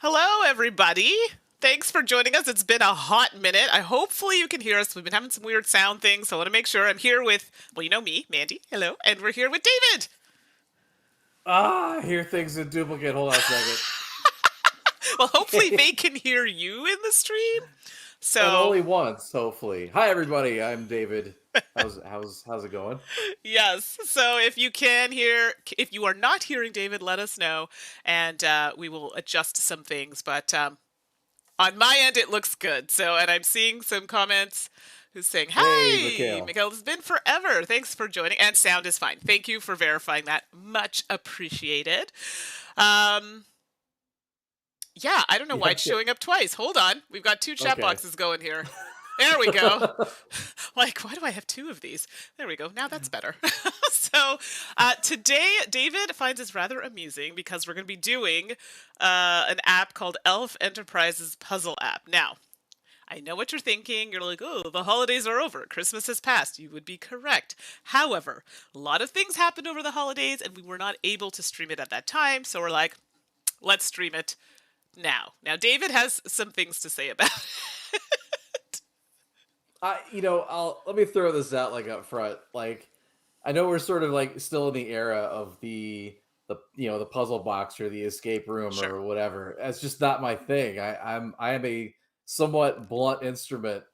Hello, everybody. Thanks for joining us. It's been a hot minute. Hopefully you can hear us. We've been having some weird sound things, so I want to make sure I'm here with, well, you know me, Mandy. Hello. And we're here with David. I hear things in duplicate. Hold on a second. Well, hopefully they can hear you in the stream. And So, only once, hopefully. Hi, everybody. I'm David. How's it going? yes. So if you are not hearing David, let us know, and we will adjust some things. But on my end, it looks good. So, and I'm seeing some comments who's saying, Hey, "Hi, Mikhail. Mikael, it's been forever. Thanks for joining." And sound is fine. Thank you for verifying that. Much appreciated. Um, yeah, I don't know why Yeah. it's showing up twice. Hold on, we've got two chat Okay. boxes going here. There we go. Like, why do I have two of these? There we go. Now that's better. So, today, David finds this rather amusing because we're going to be doing an app called Elf Enterprises Puzzle App. Now, I know what you're thinking. You're like, oh, the holidays are over. Christmas has passed. You would be correct. However, a lot of things happened over the holidays, and we were not able to stream it at that time. So we're like, let's stream it now. Now, David has some things to say about it. Let me throw this out like up front. Like, I know we're sort of like still in the era of the puzzle box or the escape room Sure. or whatever. That's just not my thing. I am a somewhat blunt instrument,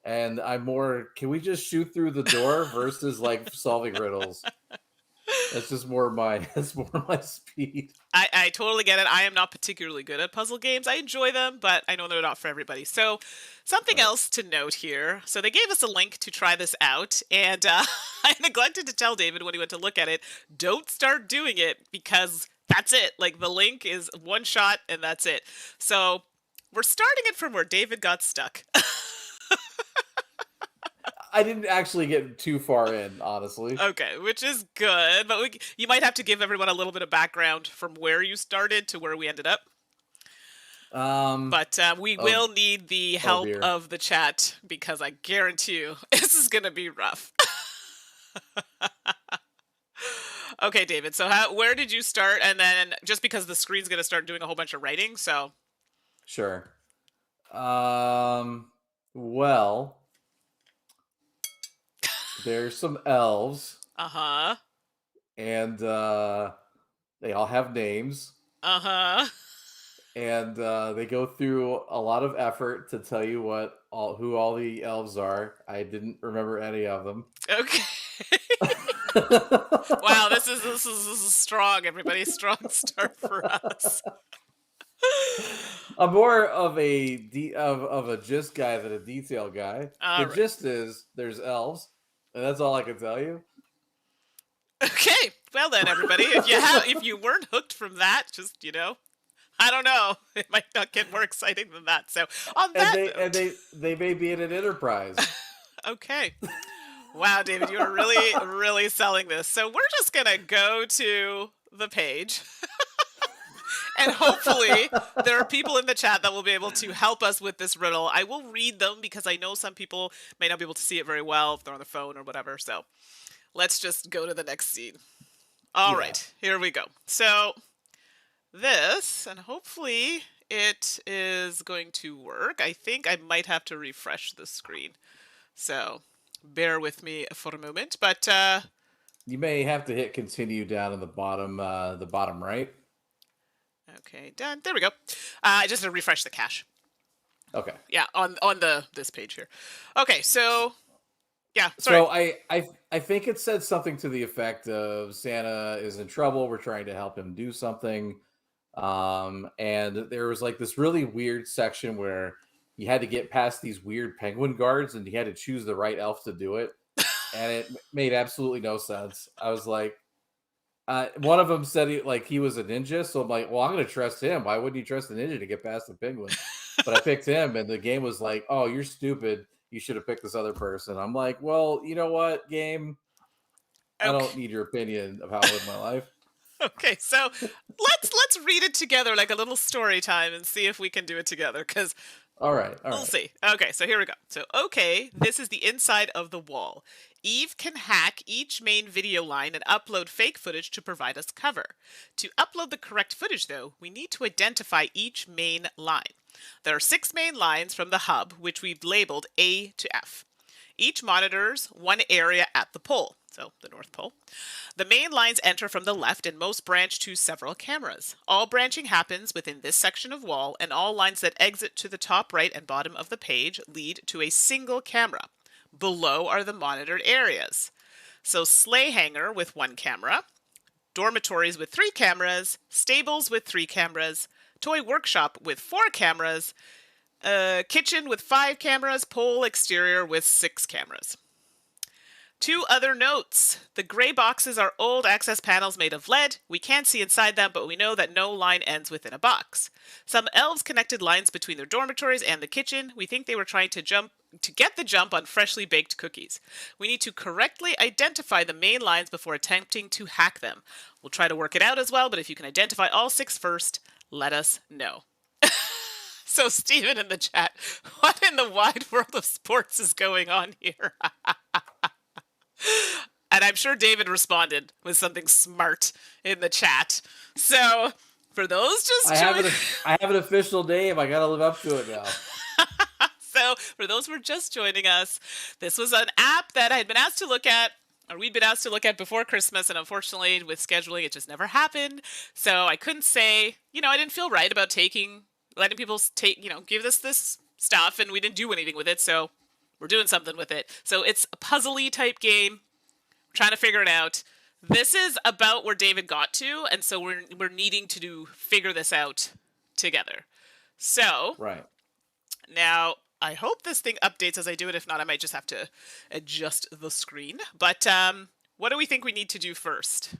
and I'm more. Can we just shoot through the door versus like solving riddles? That's just more my that's more my speed. I totally get it. I am not particularly good at puzzle games. I enjoy them, but I know they're not for everybody. So, something Right. else to note here. So, they gave us a link to try this out, and I neglected to tell David when he went to look at it, don't start doing it because that's it. Like, the link is one shot and that's it. So, we're starting it from where David got stuck. I didn't actually get too far in, honestly. Okay, which is good, but you might have to give everyone a little bit of background from where you started to where we ended up. Um, But we oh, will need the oh help dear. of the chat because I guarantee you this is going to be rough. Okay, David. So where did you start? And then just because the screen's going to start doing a whole bunch of writing, so Sure. Um, well, there's some elves, uh-huh. and they all have names, Uh-huh. and they go through a lot of effort to tell you who all the elves are. I didn't remember any of them. Okay. Wow, this is strong, everybody. Strong start for us. I'm more of a gist guy than a detail guy. The All right. gist is there's elves, and that's all I can tell you. Okay. Well then, everybody, if you weren't hooked from that, just I don't know. It might not get more exciting than that. So, on And that they and note, they may be in an enterprise. okay. Wow, David, you are really, really selling this. So, we're just going to go to the page. And hopefully, there are people in the chat that will be able to help us with this riddle. I will read them because I know some people may not be able to see it very well if they're on the phone or whatever. So, let's just go to the next scene. All Yeah. right, here we go. So, this, and hopefully it is going to work. I think I might have to refresh the screen. So bear with me for a moment. But You may have to hit continue down in the bottom right. okay, done. There we go. I just had to refresh the cache. Okay. Yeah, on this page here. Okay, so yeah, sorry. So I think it said something to the effect of Santa is in trouble. We're trying to help him do something. And there was like this really weird section where you had to get past these weird penguin guards, and you had to choose the right elf to do it, and it made absolutely no sense. I was like, one of them said he was a ninja, so I'm like, well, I'm going to trust him. Why wouldn't you trust a ninja to get past the penguins? But I picked him, and the game was like, oh, you're stupid. You should have picked this other person. I'm like, well, you know what, game? I don't Okay. need your opinion of how I live my life. Okay, so let's read it together like a little story time and see if we can do it together. Because All right. All We'll right. see. Okay, so here we go. So, okay, this is the inside of the wall. Eve can hack each main video line and upload fake footage to provide us cover. To upload the correct footage, though, we need to identify each main line. There are 6 main lines from the hub, which we've labeled A to F. Each monitors one area at the pole, so the North Pole. The main lines enter from the left and most branch to several cameras. All branching happens within this section of wall, and all lines that exit to the top right and bottom of the page lead to a single camera. Below are the monitored areas. So sleigh hangar with 1 camera, dormitories with 3 cameras, stables with 3 cameras, toy workshop with 4 cameras, kitchen with 5 cameras, pole exterior with 6 cameras. 2 other notes. The gray boxes are old access panels made of lead. We can't see inside them, but we know that no line ends within a box. Some elves connected lines between their dormitories and the kitchen. We think they were trying to get the jump on freshly baked cookies. We need to correctly identify the main lines before attempting to hack them. We'll try to work it out as well, but if you can identify all 6 first, let us know. So, Stephen in the chat, what in the wide world of sports is going on here? And I'm sure David responded with something smart in the chat. So, for those just joining... I have an official name. I got to live up to it now. So, for those who are just joining us, this was an app that I had been asked to look at, or we'd been asked to look at before Christmas, and unfortunately, with scheduling, it just never happened. So, I couldn't say, I didn't feel right about letting people give us this stuff, and we didn't do anything with it, so we're doing something with it. So it's a puzzly type game. We're trying to figure it out. This is about where David got to, and so we're needing to figure this out together. So right now, I hope this thing updates as I do it. If not, I might just have to adjust the screen. But what do we think we need to do first?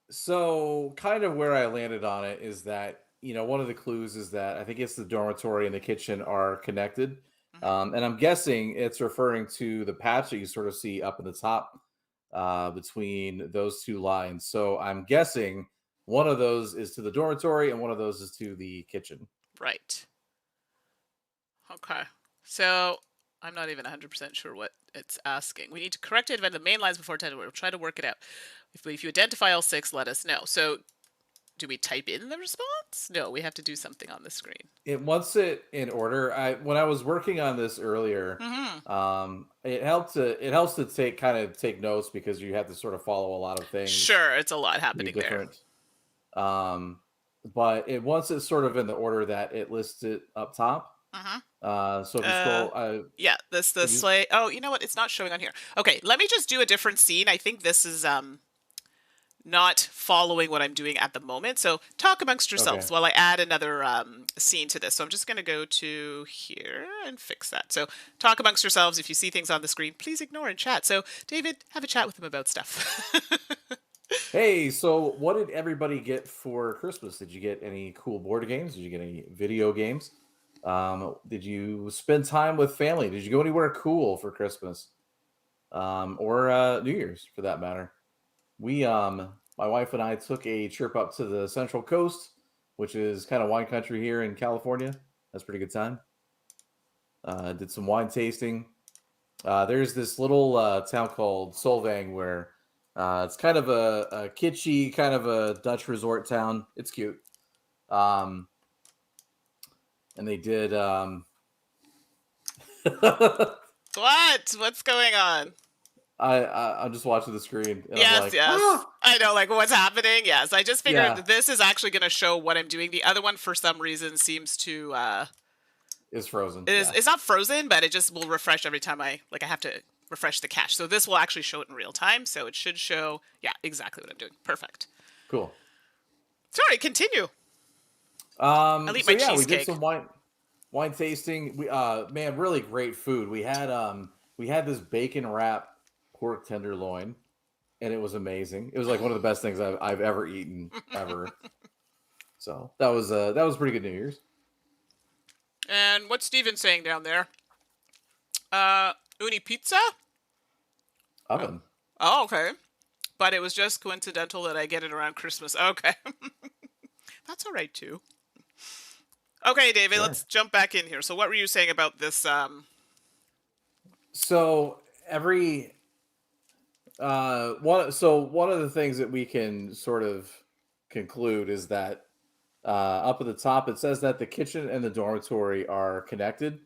So kind of where I landed on it is that, one of the clues is that I think it's the dormitory and the kitchen are connected. And I'm guessing it's referring to the patch that you sort of see up in the top between those 2 lines. So I'm guessing one of those is to the dormitory and one of those is to the kitchen. Right. Okay. So I'm not even 100% sure what it's asking. We need to correctly identify the main lines before we'll try to work it out. If you identify all 6, let us know. So do we type in the response? No, we have to do something on the screen. It wants it in order. When I was working on this earlier, it helps to take notes because you have to sort of follow a lot of things. Sure, it's a lot happening there. But it wants it sort of in the order that it lists it up top. So if you scroll, yeah, the sleigh. Oh, you know what? It's not showing on here. Okay, let me just do a different scene. I think this is not following what I'm doing at the moment. So talk amongst yourselves while I add another scene to this. So I'm just going to go to here and fix that. So talk amongst yourselves. If you see things on the screen, please ignore and chat. So David, have a chat with them about stuff. Hey, so what did everybody get for Christmas? Did you get any cool board games? Did you get any video games? Did you spend time with family? Did you go anywhere cool for Christmas? Or New Year's for that matter? We, my wife and I took a trip up to the Central Coast, which is kind of wine country here in California. That's a pretty good time. Did some wine tasting. There's this little town called Solvang where it's kind of a kitschy, kind of a Dutch resort town. It's cute. And they did... What's going on? I'm just watching the screen. And yes, I'm like, yes. Ah! I know, like, what's happening? Yes, I just figured this is actually going to show what I'm doing. The other one, for some reason, seems to... is frozen. It's not frozen, but it just will refresh every time I have to refresh the cache. So this will actually show it in real time. So it should show, exactly what I'm doing. Perfect. Cool. Sorry, continue. I'll eat my cheesecake. We did some wine tasting. We man, really great food. We had this bacon wrap pork tenderloin, and it was amazing. It was like one of the best things I've ever eaten ever. So that was pretty good New Year's. And what's Steven saying down there? Uni pizza? Oven. Oh, okay. But it was just coincidental that I get it around Christmas. Okay. That's all right, too. Okay, David, Sure. let's jump back in here. So what were you saying about this? So every one of the things that we can sort of conclude is that up at the top it says that the kitchen and the dormitory are connected.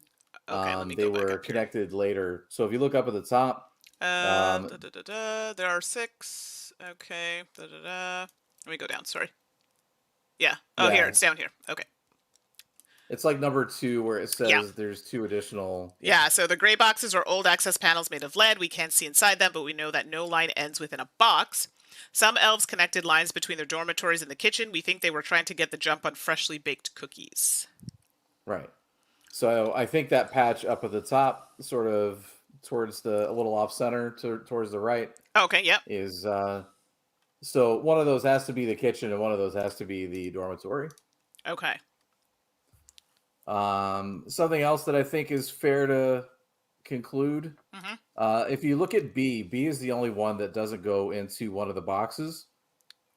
Okay, let me They go back were up here. connected later. So if you look up at the top, Da, da, da, da. There are 6. Okay. Da, da, da. Let me go down. Sorry. Yeah. Oh, here. yeah, It's down here. Okay. it's like number 2 where it Yeah. says there's 2 additional. Yeah, Yeah, so the gray boxes are old access panels made of lead. We can't see inside them, but we know that no line ends within a box. Some elves connected lines between their dormitories and the kitchen. We think they were trying to get the jump on freshly baked cookies. right. So I think that patch up at the top, sort of towards a little off center towards the right, Okay, yep. is so one of those has to be the kitchen and one of those has to be the dormitory. Okay. Something else that I think is fair to conclude. Mm-hmm. If you look at B is the only one that doesn't go into one of the boxes.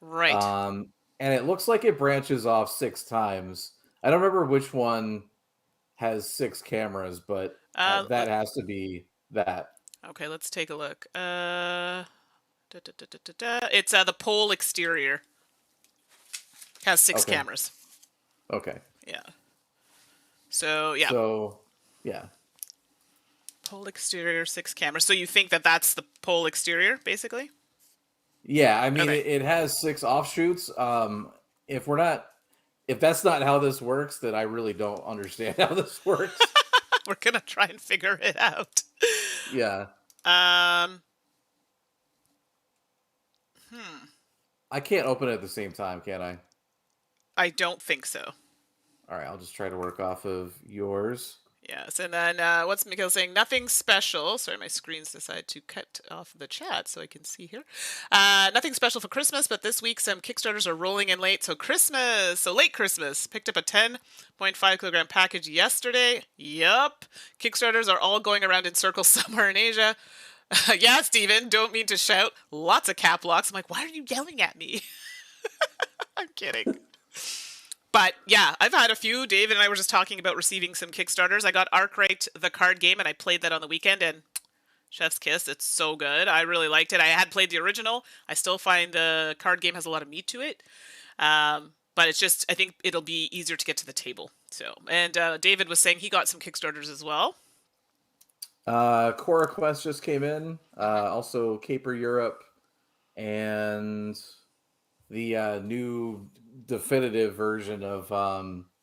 Right. And it looks like it branches off 6 times. I don't remember which one has 6 cameras, but that has to be that. Okay, let's take a look. It's the pole exterior. Has 6 Okay. cameras. Okay. Yeah. So, yeah. So, yeah. Pole exterior, 6 cameras. So you think that that's the pole exterior, basically? Yeah, I mean, Okay. it has 6 offshoots. If that's not how this works, then I really don't understand how this works. We're gonna try and figure it out. Yeah. Um. I can't open it at the same time, can I? I don't think so. All right, I'll just try to work off of yours. Yes, and then what's Mikhail saying? Nothing special. Sorry, my screen's decided to cut off the chat so I can see here. Nothing special for Christmas, but this week some Kickstarters are rolling in late. So late Christmas. Picked up a 10.5 kilogram package yesterday. Yup. Kickstarters are all going around in circles somewhere in Asia. Yeah, Steven, don't mean to shout. Lots of cap locks. I'm like, why are you yelling at me? I'm kidding. But yeah, I've had a few. David and I were just talking about receiving some Kickstarters. I got Arkwright, the card game, and I played that on the weekend, and chef's kiss, it's so good. I really liked it. I had played the original. I still find the card game has a lot of meat to it. But it's just, I think it'll be easier to get to the table. So, and David was saying he got some Kickstarters as well. Cora Quest just came in. Also Caper Europe and the new definitive version of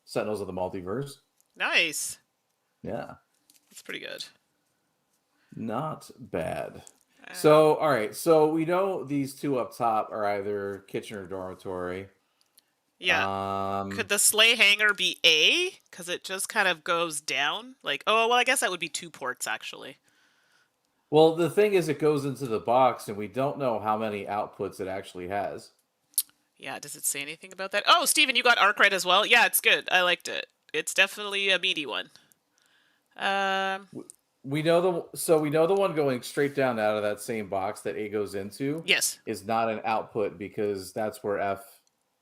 Sentinels of the Multiverse. Nice. Yeah. That's pretty good. Not bad. So, all right. So we know these 2 up top are either kitchen or dormitory. Yeah. Could the sleigh hanger be A? Because it just kind of goes down. Like, oh, well, I guess that would be 2 ports, actually. Well, the thing is, it goes into the box, and we don't know how many outputs it actually has. Yeah, does it say anything about that? Oh, Steven, you got Arkwright as well? Yeah, it's good. I liked it. It's definitely a meaty one. We know the one going straight down out of that same box that A goes into. Yes. Is not an output because that's where F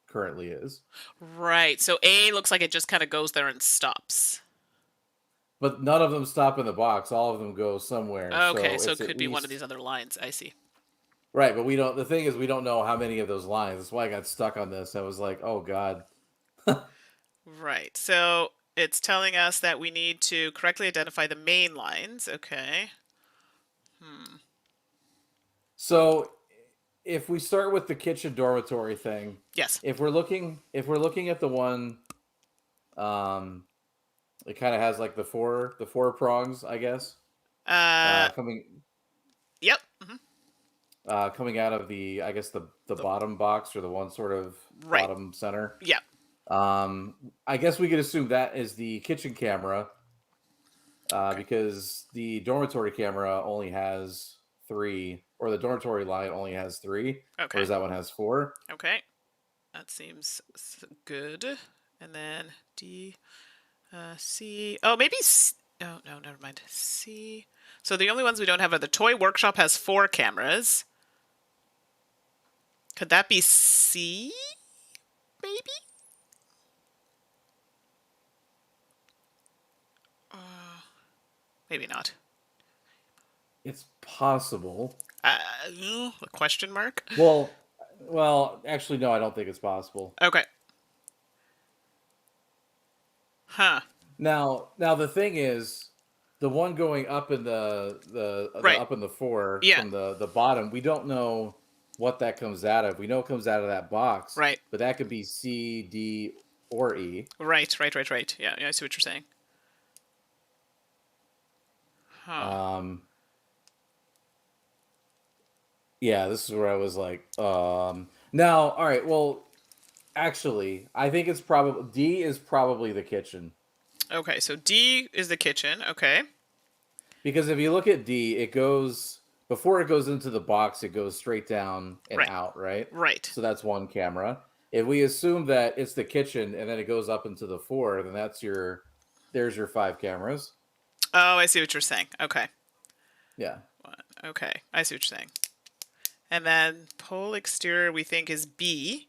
currently is. Right. So A looks like it just kind of goes there and stops. But none of them stop in the box. All of them go somewhere. Okay, so it it's could be one of these other lines. I see. Right, but we don't. The thing is, we don't know how many of those lines. That's why I got stuck on this. I was like, oh god. Right. So it's telling us that we need to correctly identify the main lines. Okay. So if we start with the kitchen dormitory thing, Yes. if we're looking at the one, it kind of has like the four prongs, I guess. Coming. Yep. Mm-hmm. Coming out of I guess the bottom box or the one sort of Right. bottom center. Yeah. I guess we could assume that is the kitchen camera, because the dormitory camera only has 3, or the dormitory line only has 3, Okay. whereas that one has 4. Okay. That seems good. And then D, C. Oh, maybe C. Oh, no, never mind. C. So the only ones we don't have are the toy workshop has 4 cameras. Could that be C? Maybe? maybe not. It's possible. A question mark? Well, actually, no, I don't think it's possible. Okay. Huh. Now the thing is, the one going up in the Right. up in the 4 Yeah. from the bottom, we don't know what that comes out of. We know it comes out of that box, Right. but that could be C, D, or E. Right. Yeah, I see what you're saying. Huh. Yeah, this is where I was like, now, all right, well, actually, I think it's probably D is probably the kitchen. Okay, so D is the kitchen. Okay. Because if you look at D, it goes before it goes into the box, it goes straight down and Right. out, right? Right. So that's one camera. If we assume that it's the kitchen and then it goes up into the 4, then there's your 5 cameras. Oh, I see what you're saying. Okay. Yeah. Okay, I see what you're saying. And then pole exterior we think is B,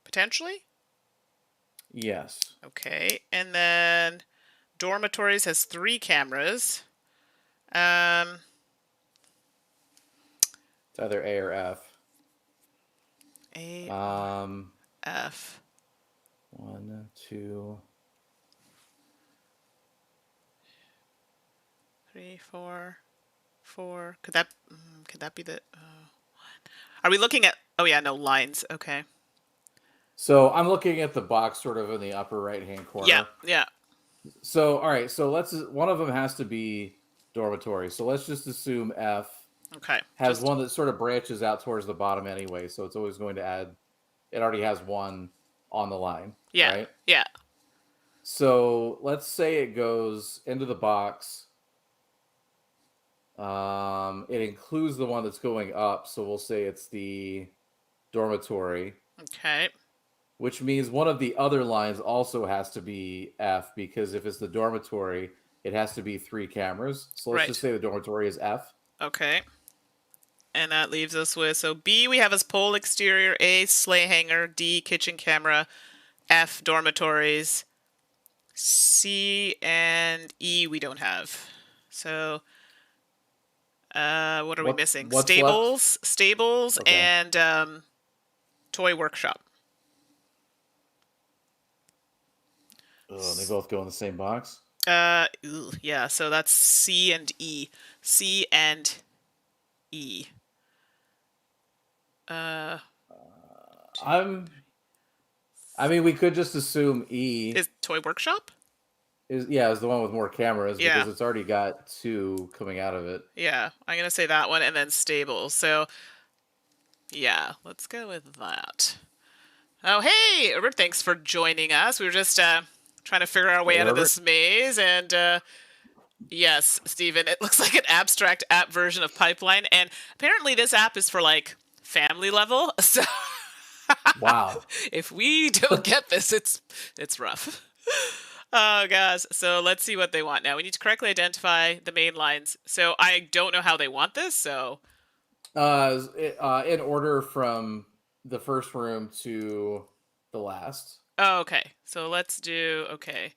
potentially? Yes. Okay, and then dormitories has 3 cameras. It's either A or F. A, F. 1, 2. 3, 4, 4. Could that be the? Are we looking at? Oh yeah, no lines. Okay. So I'm looking at the box sort of in the upper right hand corner. Yeah. Yeah. So all right, so one of them has to be dormitory. So let's just assume F Okay. has one that sort of branches out towards the bottom anyway, so it's always going to add. It already has one on the line. Yeah. Right? Yeah. So let's say it goes into the box. It includes the one that's going up, so we'll say it's the dormitory. Okay. Which means one of the other lines also has to be F, because if it's the dormitory, it has to be 3 cameras. So let's just say the dormitory is F. Okay. And that leaves us with, so B we have as pole exterior, A sleigh hanger, D kitchen camera, F dormitories, C and E we don't have. So what are we missing? What's Stables okay. And toy workshop. Oh, they both go in the same box? Yeah, so that's C and E. C and E. I mean, we could just assume E is toy workshop? Is the one with more cameras, because it's already got 2 coming out of it. Yeah, I'm gonna say that one, and then stables. So yeah, let's go with that. Oh hey, Rip, thanks for joining us. We were just trying to figure our way out of this maze, and yes, Steven, it looks like an abstract app version of Pipeline, and apparently this app is for like family level. So wow, if we don't get this, it's rough. Oh gosh, so let's see what they want now. We need to correctly identify the main lines. So I don't know how they want this. So in order from the first room to the last. Oh, okay. So let's do okay.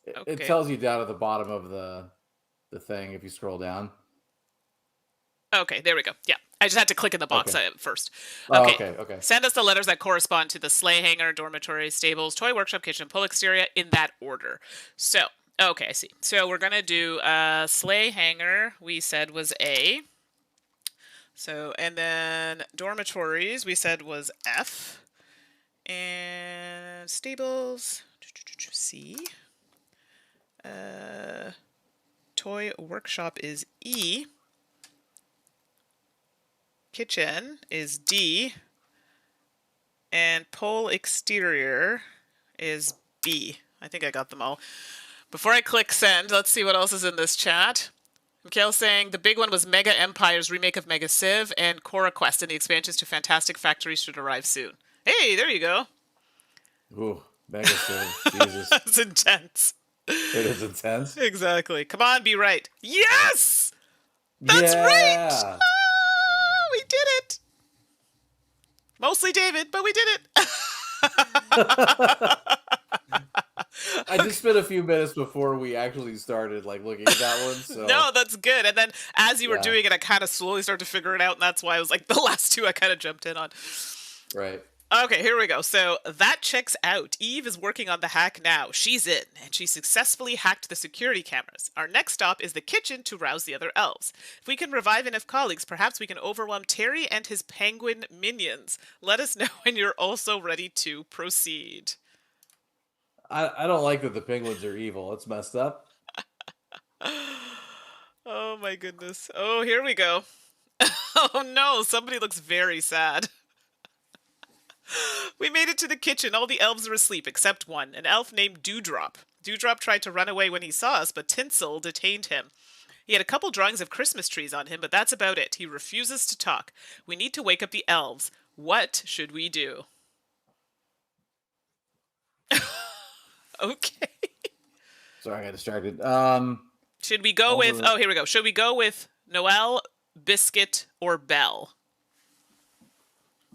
It tells you down at the bottom of the thing if you scroll down. Okay, there we go. Yeah. I just had to click in the box first. Okay. Okay. Send us the letters that correspond to the sleigh hanger, dormitory, stables, toy workshop, kitchen, pole exterior in that order. So, okay, I see. So we're going to do sleigh hanger, we said was A. So, and then dormitories, we said was F. And stables, C. Toy workshop is E. Kitchen is D, and pole exterior is B. I think I got them all. Before I click send, let's see what else is in this chat. Mikhail's saying the big one was Mega Empire's remake of Mega Civ, and Cora Quest, and the expansions to Fantastic Factories should arrive soon. Hey, there you go. Ooh, Mega Civ. Jesus. That's intense. It is intense. Exactly. Come on, be right. Yes! That's right! We did it! Mostly David, but we did it! I just spent a few minutes before we actually started like looking at that one. No, So that's good. And then as you were yeah, doing it, I kind of slowly started to figure it out, and that's why I was like the last two I kind of jumped in on. right. Okay, here we go. So that checks out. Eve is working on the hack now. She's in, and she successfully hacked the security cameras. Our next stop is the kitchen to rouse the other elves. If we can revive enough colleagues, perhaps we can overwhelm Terry and his penguin minions. Let us know when you're also ready to proceed. I don't like that the penguins are evil. It's messed up. Oh my goodness. Oh, here we go. Oh no, somebody looks very sad. We made it to the kitchen. All the elves are asleep except one, an elf named Dewdrop. Dewdrop tried to run away when he saw us, but Tinsel detained him. He had a couple drawings of Christmas trees on him, but that's about it. He refuses to talk. We need to wake up the elves. What should we do? Okay. Sorry, I got distracted. Should we go with... Oh, here we go. Should we go with Noelle, Biscuit, or Belle?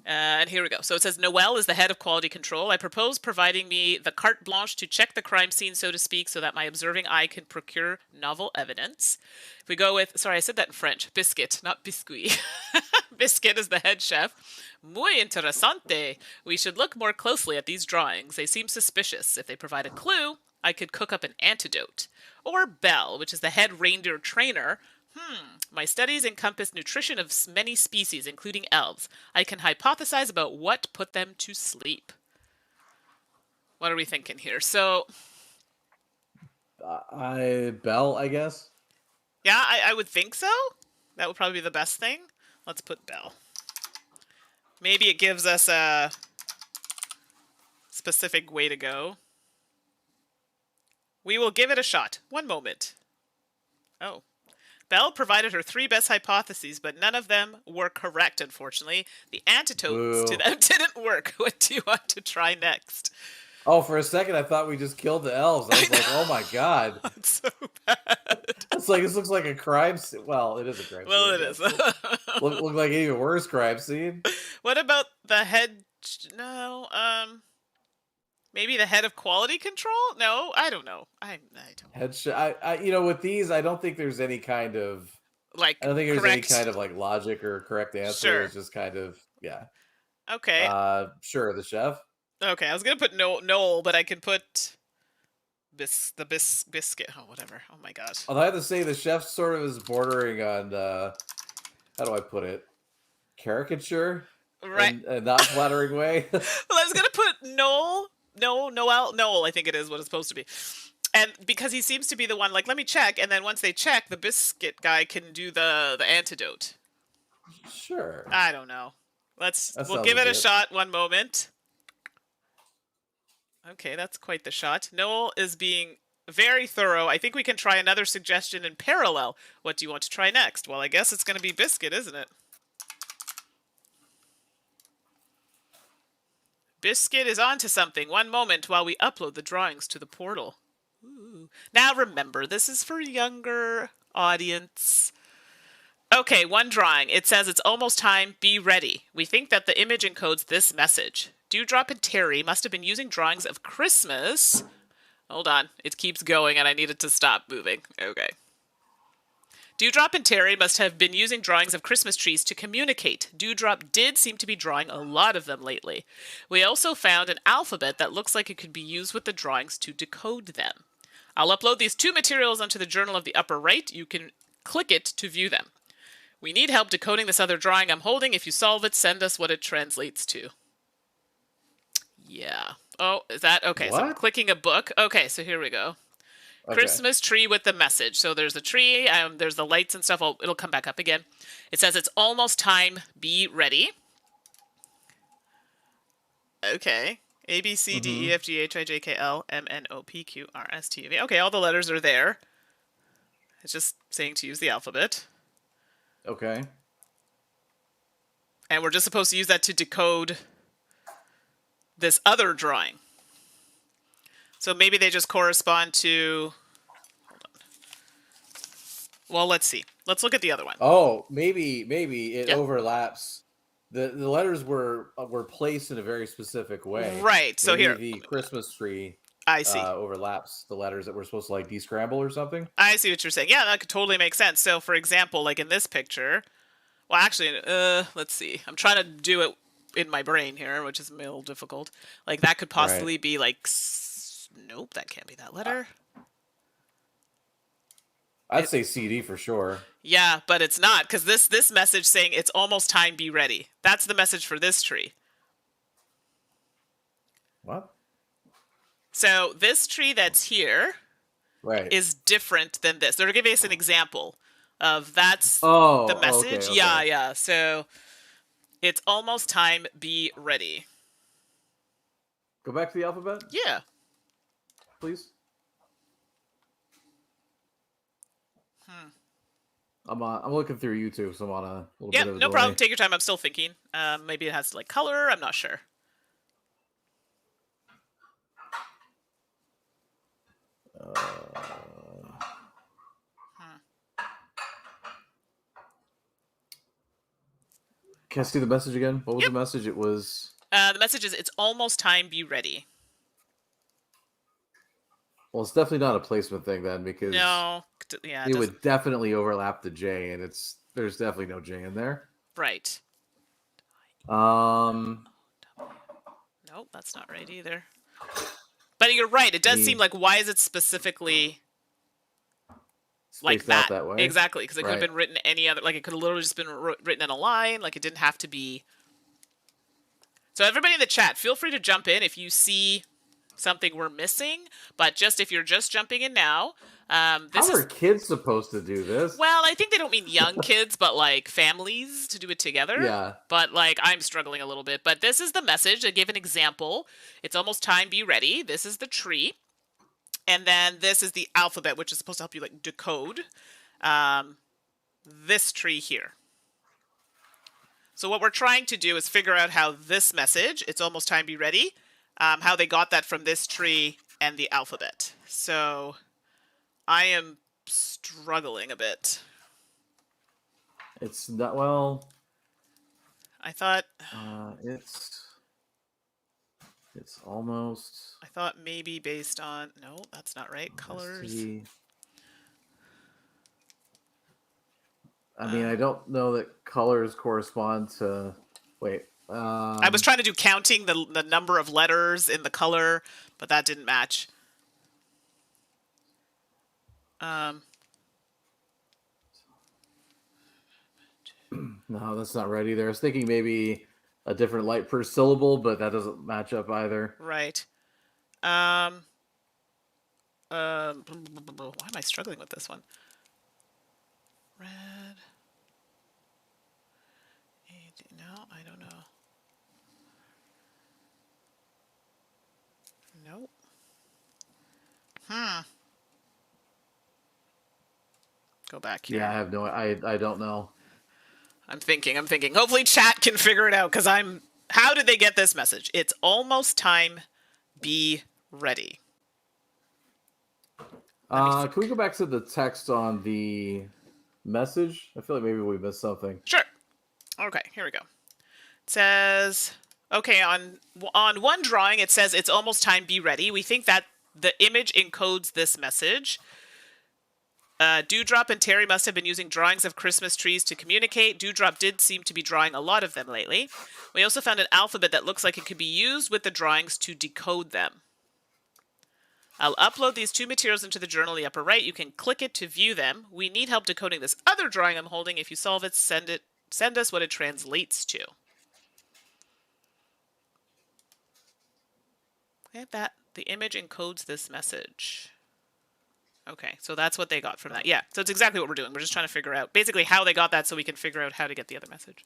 And here we go. So it says, Noelle is the head of quality control. I propose providing me the carte blanche to check the crime scene, so to speak, so that my observing eye can procure novel evidence. If we go with, sorry, I said that in French, Biscuit, not biscuit. Biscuit is the head chef. Muy interesante. We should look more closely at these drawings. They seem suspicious. If they provide a clue, I could cook up an antidote. Or Belle, which is the head reindeer trainer. My studies encompass nutrition of many species, including elves. I can hypothesize about what put them to sleep. What are we thinking here? So, Belle, I guess. yeah, I would think so. That would probably be the best thing. Let's put Belle. Maybe it gives us a specific way to go. We will give it a shot. One moment. Oh. Belle provided her 3 best hypotheses, but none of them were correct, unfortunately. The antidotes to them didn't work. What do you want to try next? Oh, for a second, I thought we just killed the elves. I was like, oh my god. It's so bad. It's like, this looks like a crime scene. Well, it is a crime scene. Well, it is. Look like an even worse crime scene. What about the head... No, maybe the head of quality control? No, I don't know. I don't. Headshot. You know, with these, I don't think there's any kind of Like, I don't think there's correct. any kind of like logic or correct answer. Sure. It's just kind of Okay. Sure, the chef. Okay, I was gonna put Noel, but I can put the biscuit. Oh, whatever. Oh my god. Although I have to say, the chef sort of is bordering on how do I put it? Caricature, Right. in a not flattering way. Well, I was gonna put Noel, I think it is what it's supposed to be. And because he seems to be the one, like, let me check, and then once they check, the biscuit guy can do the antidote. Sure. I don't know. We'll sounds give it a legit. shot. One moment. Okay, that's quite the shot. Noel is being very thorough. I think we can try another suggestion in parallel. What do you want to try next? Well, I guess it's going to be biscuit, isn't it? Biscuit is onto something. One moment while we upload the drawings to the portal. Ooh. Now remember, this is for younger audience. Okay, one drawing. It says it's almost time. Be ready. We think that the image encodes this message. Dewdrop and Terry must have been using drawings of Christmas. Hold on. It keeps going and I need it to stop moving. Okay. Dewdrop and Terry must have been using drawings of Christmas trees to communicate. Dewdrop did seem to be drawing a lot of them lately. We also found an alphabet that looks like it could be used with the drawings to decode them. I'll upload these 2 materials onto the journal of the upper right. You can click it to view them. We need help decoding this other drawing I'm holding. If you solve it, send us what it translates to. Yeah. Oh, is that... Okay, What? so I'm clicking a book. Okay, so here we go. Okay. Christmas tree with the message. So there's a tree, there's the lights and stuff. It'll come back up again. It says it's almost time. Be ready. Okay. A, B, C, D, E, F, G, H, I, J, K, L, M, N, O, P, Q, R, S, T, U, V. Okay, all the letters are there. It's just saying to use the alphabet. Okay. And we're just supposed to use that to decode this other drawing. So maybe they just correspond to... Hold on. Well, let's see. Let's look at the other one. Oh, maybe it Yeah. overlaps. The letters were placed in a very specific way. Right. So Maybe here. the Christmas tree I see. overlaps the letters that we're supposed to like descramble or something. I see what you're saying. Yeah, that could totally make sense. So, for example, like in this picture, well, actually, let's see. I'm trying to do it in my brain here, which is a little difficult. Like that could Right. possibly be like, nope, that can't be that letter. I'd say CD for sure. Yeah, but it's not, because this message saying it's almost time, be ready. That's the message for this tree. What? So this tree that's here Right. is different than this. They're giving us an example of that's Oh, the oh, okay, message. okay. Yeah, yeah. So it's almost time, be ready. Go back to the alphabet, Yeah. please. I'm looking through YouTube, so I'm on a little bit Yep, of a no delay. problem. Take your time. I'm still thinking. Maybe it has like color. I'm not sure. Can I see the message again? What was Yep. the message? It was... The message is it's almost time, be ready. Well, it's definitely not a placement thing then, because No. Yeah. it would definitely overlap the J, and there's definitely no J in there. Right. Um, Nope, that's not right either. But you're right. It does seem like, why is it specifically like spaced out that? that way. Exactly, because it could have Right. been written any other. Like it could have literally just been written in a line. Like it didn't have to be. So everybody in the chat, feel free to jump in if you see something we're missing. But just if you're just jumping in now, this How are kids supposed to do this? Well, I think they don't mean young kids, but like families to do it together. Yeah. But like I'm struggling a little bit. But this is the message. I gave an example. It's almost time, be ready. This is the tree. And then this is the alphabet, which is supposed to help you like decode this tree here. So what we're trying to do is figure out how this message, it's almost time, be ready, how they got that from this tree and the alphabet. So I am struggling a bit. It's not, well... I thought... It's almost... I thought maybe based on... No, that's not right. Colors. I mean, I don't know that colors correspond to... Wait. I was trying to do counting the number of letters in the color, but that didn't match. No, that's not right either. I was thinking maybe a different light per syllable, but that doesn't match up either. Right. Why am I struggling with this one? Red. No, I don't know. Nope. Go back here. Yeah, I have no... I don't know. I'm thinking. Hopefully chat can figure it out, because I'm... How did they get this message? It's almost time, be ready. Can we go back to the text on the message? I feel like maybe we missed something. Sure. Okay, here we go. It says... Okay, on one drawing, it says it's almost time, be ready. We think that the image encodes this message. Dewdrop and Terry must have been using drawings of Christmas trees to communicate. Dewdrop did seem to be drawing a lot of them lately. We also found an alphabet that looks like it could be used with the drawings to decode them. I'll upload these two materials into the journal in the upper right. You can click it to view them. We need help decoding this other drawing I'm holding. If you solve it, send us what it translates to. Okay, the image encodes this message. Okay, so that's what they got from that. Yeah, so it's exactly what we're doing. We're just trying to figure out basically how they got that so we can figure out how to get the other message.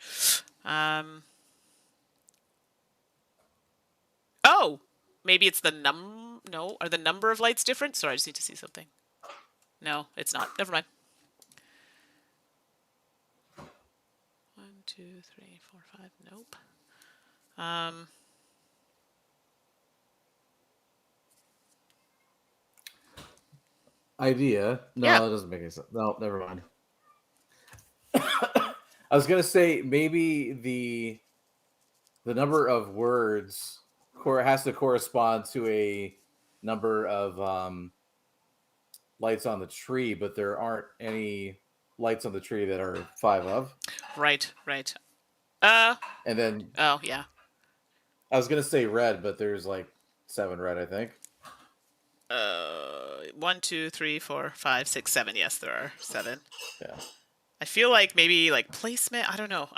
Oh, maybe it's the no, are the number of lights different? Sorry, I just need to see something. No, it's not. Never mind. 1, 2, 3, 4, 5. Nope. Idea. No, Yeah. that doesn't make any sense. No, never mind. I was gonna say maybe the number of words has to correspond to a number of lights on the tree, but there aren't any lights on the tree that are 5 of. Right, right. And then Oh, yeah. I was gonna say red, but there's like 7 red, I think. 1, 2, 3, 4, 5, 6, 7. Yes, there are 7. Yeah. I feel like maybe like placement. I don't know.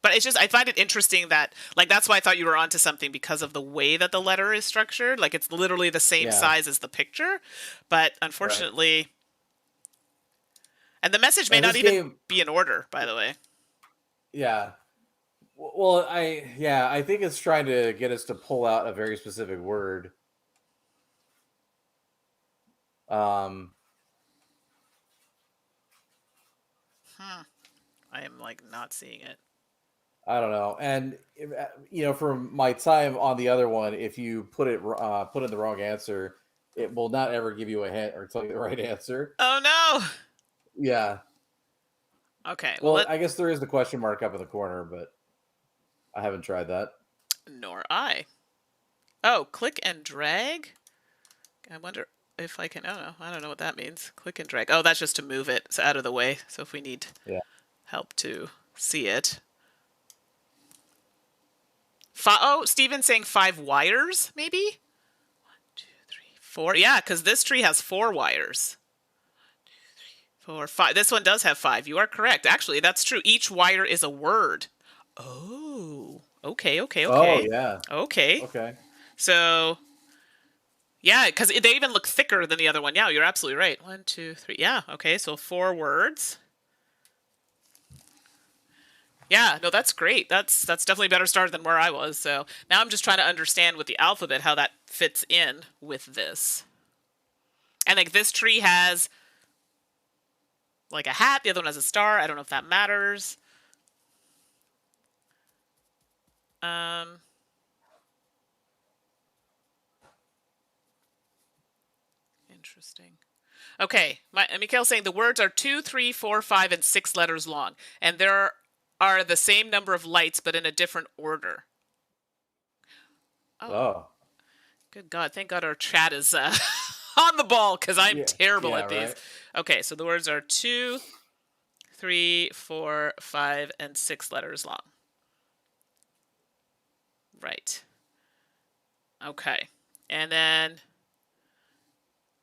But it's just I find it interesting that like that's why I thought you were onto something because of the way that the letter is structured. Like it's literally the same Yeah. size as the picture, but unfortunately, and the message may And not this even game, be in order. By the way. yeah. Well, I think it's trying to get us to pull out a very specific word. Um, I am like not seeing it. I don't know. And from my time on the other one, if you put in the wrong answer, it will not ever give you a hint or tell you the right answer. Oh no. Yeah. Okay. Well, Well, I guess there is the question mark up in the corner, but I haven't tried that. nor I. Oh, click and drag. I wonder if I can. Oh no, I don't know what that means. Click and drag. Oh, that's just to move it out of the way. So if we need help to see it. Steven's saying 5 wires, maybe? 1, 2, 3, 4. Yeah, because this tree has 4 wires. 4, 5. This one does have 5. You are correct. Actually, that's true. Each wire is a word. Oh. Okay. Oh, yeah. Okay. Okay. So, yeah, because they even look thicker than the other one. Yeah, you're absolutely right. 1, 2, 3. Yeah, okay, so 4 words. Yeah, no, that's great. That's definitely a better start than where I was. So now I'm just trying to understand with the alphabet how that fits in with this. And like this tree has like a hat, the other one has a star. I don't know if that matters. Interesting. Okay, Mikhail's saying the words are 2, 3, 4, 5, and 6 letters long, and there are the same number of lights, but in a different order. Oh. Good God! Thank God our chat is on the ball because I'm terrible at these. Right. Okay, so the words are 2, 3, 4, 5, and 6 letters long. Right. Okay, and then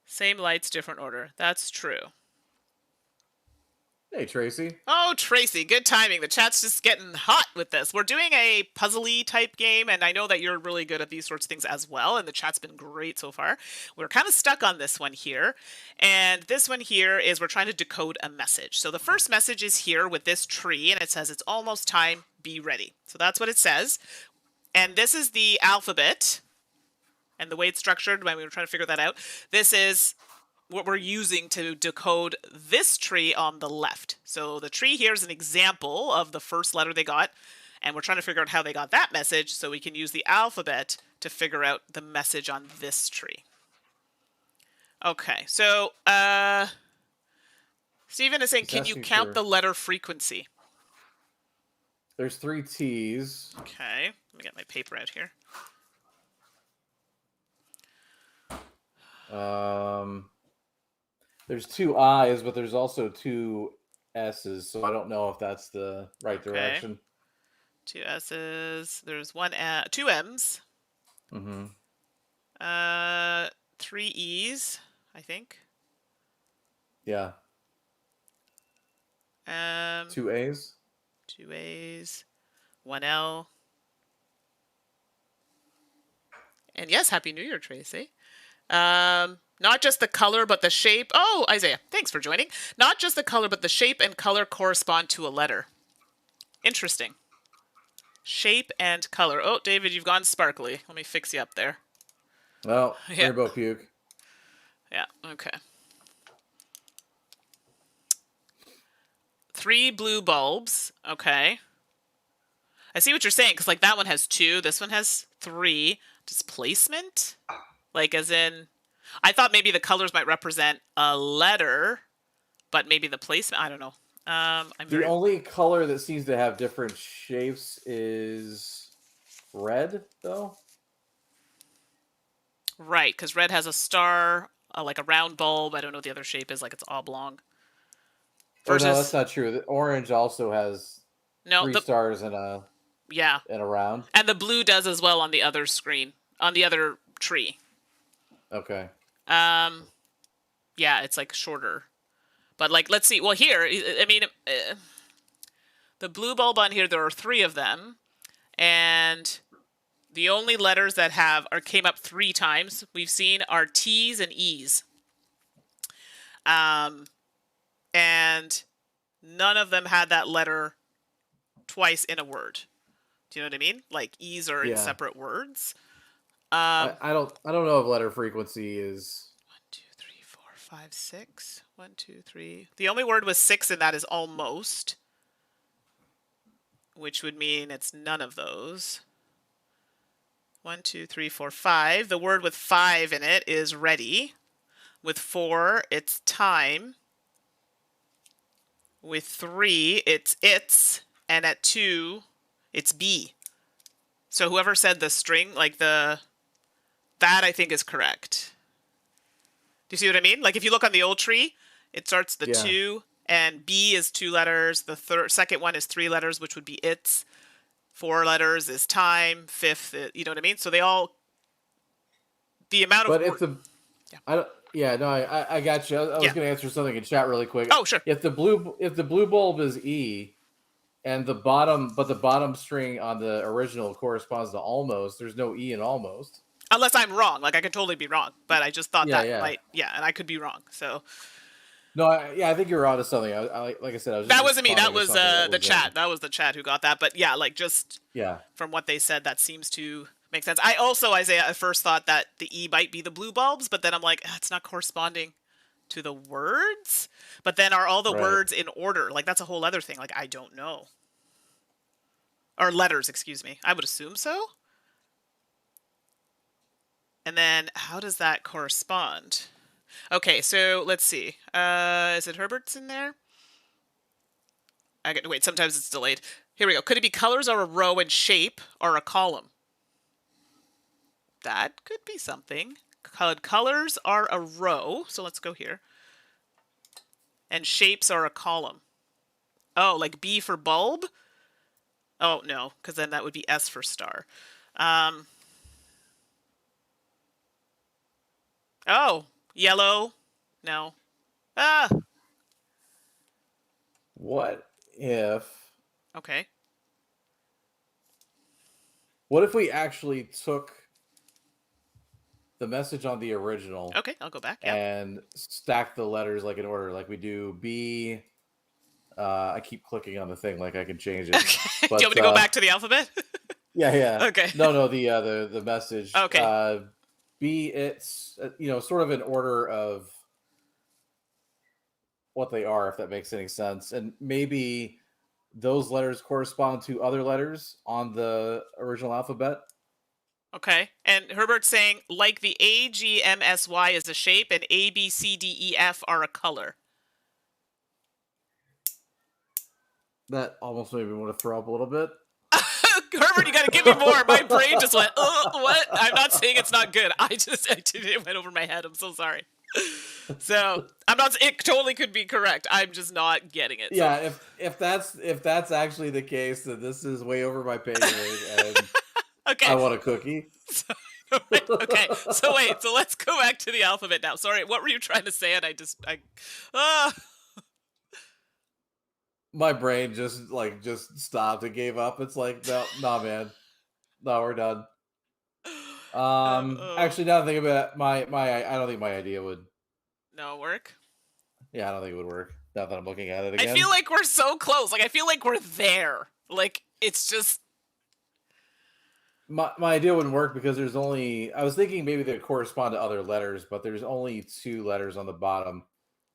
same lights, different order. That's true. Hey, Tracy. Oh, Tracy, good timing. The chat's just getting hot with this. We're doing a puzzly type game, and I know that you're really good at these sorts of things as well, and the chat's been great so far. We're kind of stuck on this one here, and this one here is we're trying to decode a message. So the first message is here with this tree, and it says, "It's almost time, be ready." So that's what it says. And this is the alphabet, and the way it's structured, when we were trying to figure that out, this is what we're using to decode this tree on the left. So the tree here is an example of the first letter they got, and we're trying to figure out how they got that message so we can use the alphabet to figure out the message on this tree. Okay, so Stephen is saying, can you count the letter frequency? There's 3 T's. Okay, let me get my paper out here. There's 2 I's, but there's also 2 S's, so I don't know if that's the right direction. 2 S's. There's 2 M's. 3 E's, I think. Yeah. 2 A's. 2 A's. 1 L. And yes, Happy New Year, Tracy. Not just the color, but the shape. Oh, Isaiah, thanks for joining. Not just the color, but the shape and color correspond to a letter. Interesting. Shape and color. Oh, David, you've gone sparkly. Let me fix you up there. Well, rainbow puke. Yeah, okay. 3 blue bulbs. Okay. I see what you're saying, because like that one has 2, this one has 3. Displacement? Like as in, I thought maybe the colors might represent a letter, but maybe the placement, I don't know. The only color that seems to have different shapes is red, though. Right, because red has a star, like a round bulb. I don't know what the other shape is, like it's oblong. Oh no, that's Versus not true. The orange also has no, three the stars yeah, in a round. and the blue does as well on the other screen, on the other tree. Okay. Um, yeah, it's like shorter. But like, let's see. Well, here, I mean, the blue bulb on here, there are three of them, and the only letters that have or came up three times we've seen are T's and E's. Um, and none of them had that letter twice in a word. Do you know what I mean? Like E's are in Yeah. separate words. I don't know if letter frequency is. 1, 2, 3, 4, 5, 6. 1, 2, 3. The only word with six in that is almost, which would mean it's none of those. 1, 2, 3, 4, 5. The word with five in it is ready. With four, it's time. With three, it's. And at two, it's be. So whoever said the string, like that I think is correct. Do you see what I mean? Like if you look on the old tree, it starts the Yeah. two, and B is two letters. The second one is three letters, which would be it's. Four letters is time. Fifth, you know what I mean? So they all, the amount of But word. if the Yeah. I don't. Yeah, no, I got you. I was Yeah. going to answer something in chat really quick. Oh, sure. If the blue bulb is E, and the bottom string on the original corresponds to almost, there's no E in almost. Unless I'm wrong. Like I could totally be wrong, but I just thought Yeah, that yeah. might, yeah, and I could be wrong. So No, I think you're onto something. Like I said, I was just that wasn't me. That responding to was something that the was chat. That was the chat who got that. But yeah, like just yeah. from what they said, that seems to make sense. I also, Isaiah, at first thought that the E might be the blue bulbs, but then I'm like, it's not corresponding to the words. But then are all the Right. words in order? Like that's a whole other thing. Like I don't know. Or letters, excuse me. I would assume so. And then how does that correspond? Okay, so let's see. Is it Herbert's in there? I get wait. Sometimes it's delayed. Here we go. Could it be colors are a row and shape are a column? That could be something. Colors are a row. So let's go here. And shapes are a column. Oh, like B for bulb? Oh no, because then that would be S for star. Oh, yellow. No. Ah. What if Okay. what if we actually took the message on the original Okay, I'll go back. Yeah. and stacked the letters like in order, like we do B. I keep clicking on the thing like I can change it. Okay. But Do you want me to go back to the alphabet? yeah. Okay. No, the message. Okay. B, it's sort of in order of what they are, if that makes any sense. And maybe those letters correspond to other letters on the original alphabet. Okay. And Herbert's saying like the A, G, M, S, Y is a shape and A, B, C, D, E, F are a color. That almost made me want to throw up a little bit. Herbert, you got to give me more. My brain just went, what? I'm not saying it's not good. It went over my head. I'm so sorry. So I'm not. It totally could be correct. I'm just not getting it. Yeah, so. if that's actually the case, then this is way over my pay grade, and okay. I want a cookie. Okay, so wait. So let's go back to the alphabet now. Sorry, what were you trying to say? And my brain just stopped and gave up. It's like, no, man, no, we're done. Actually, now that I think about it, I don't think my idea would work. Yeah, I don't think it would work. Now that I'm looking at it again, I feel like we're so close. Like I feel like we're there. Like it's just my idea wouldn't work because there's only. I was thinking maybe they correspond to other letters, but there's only two letters on the bottom.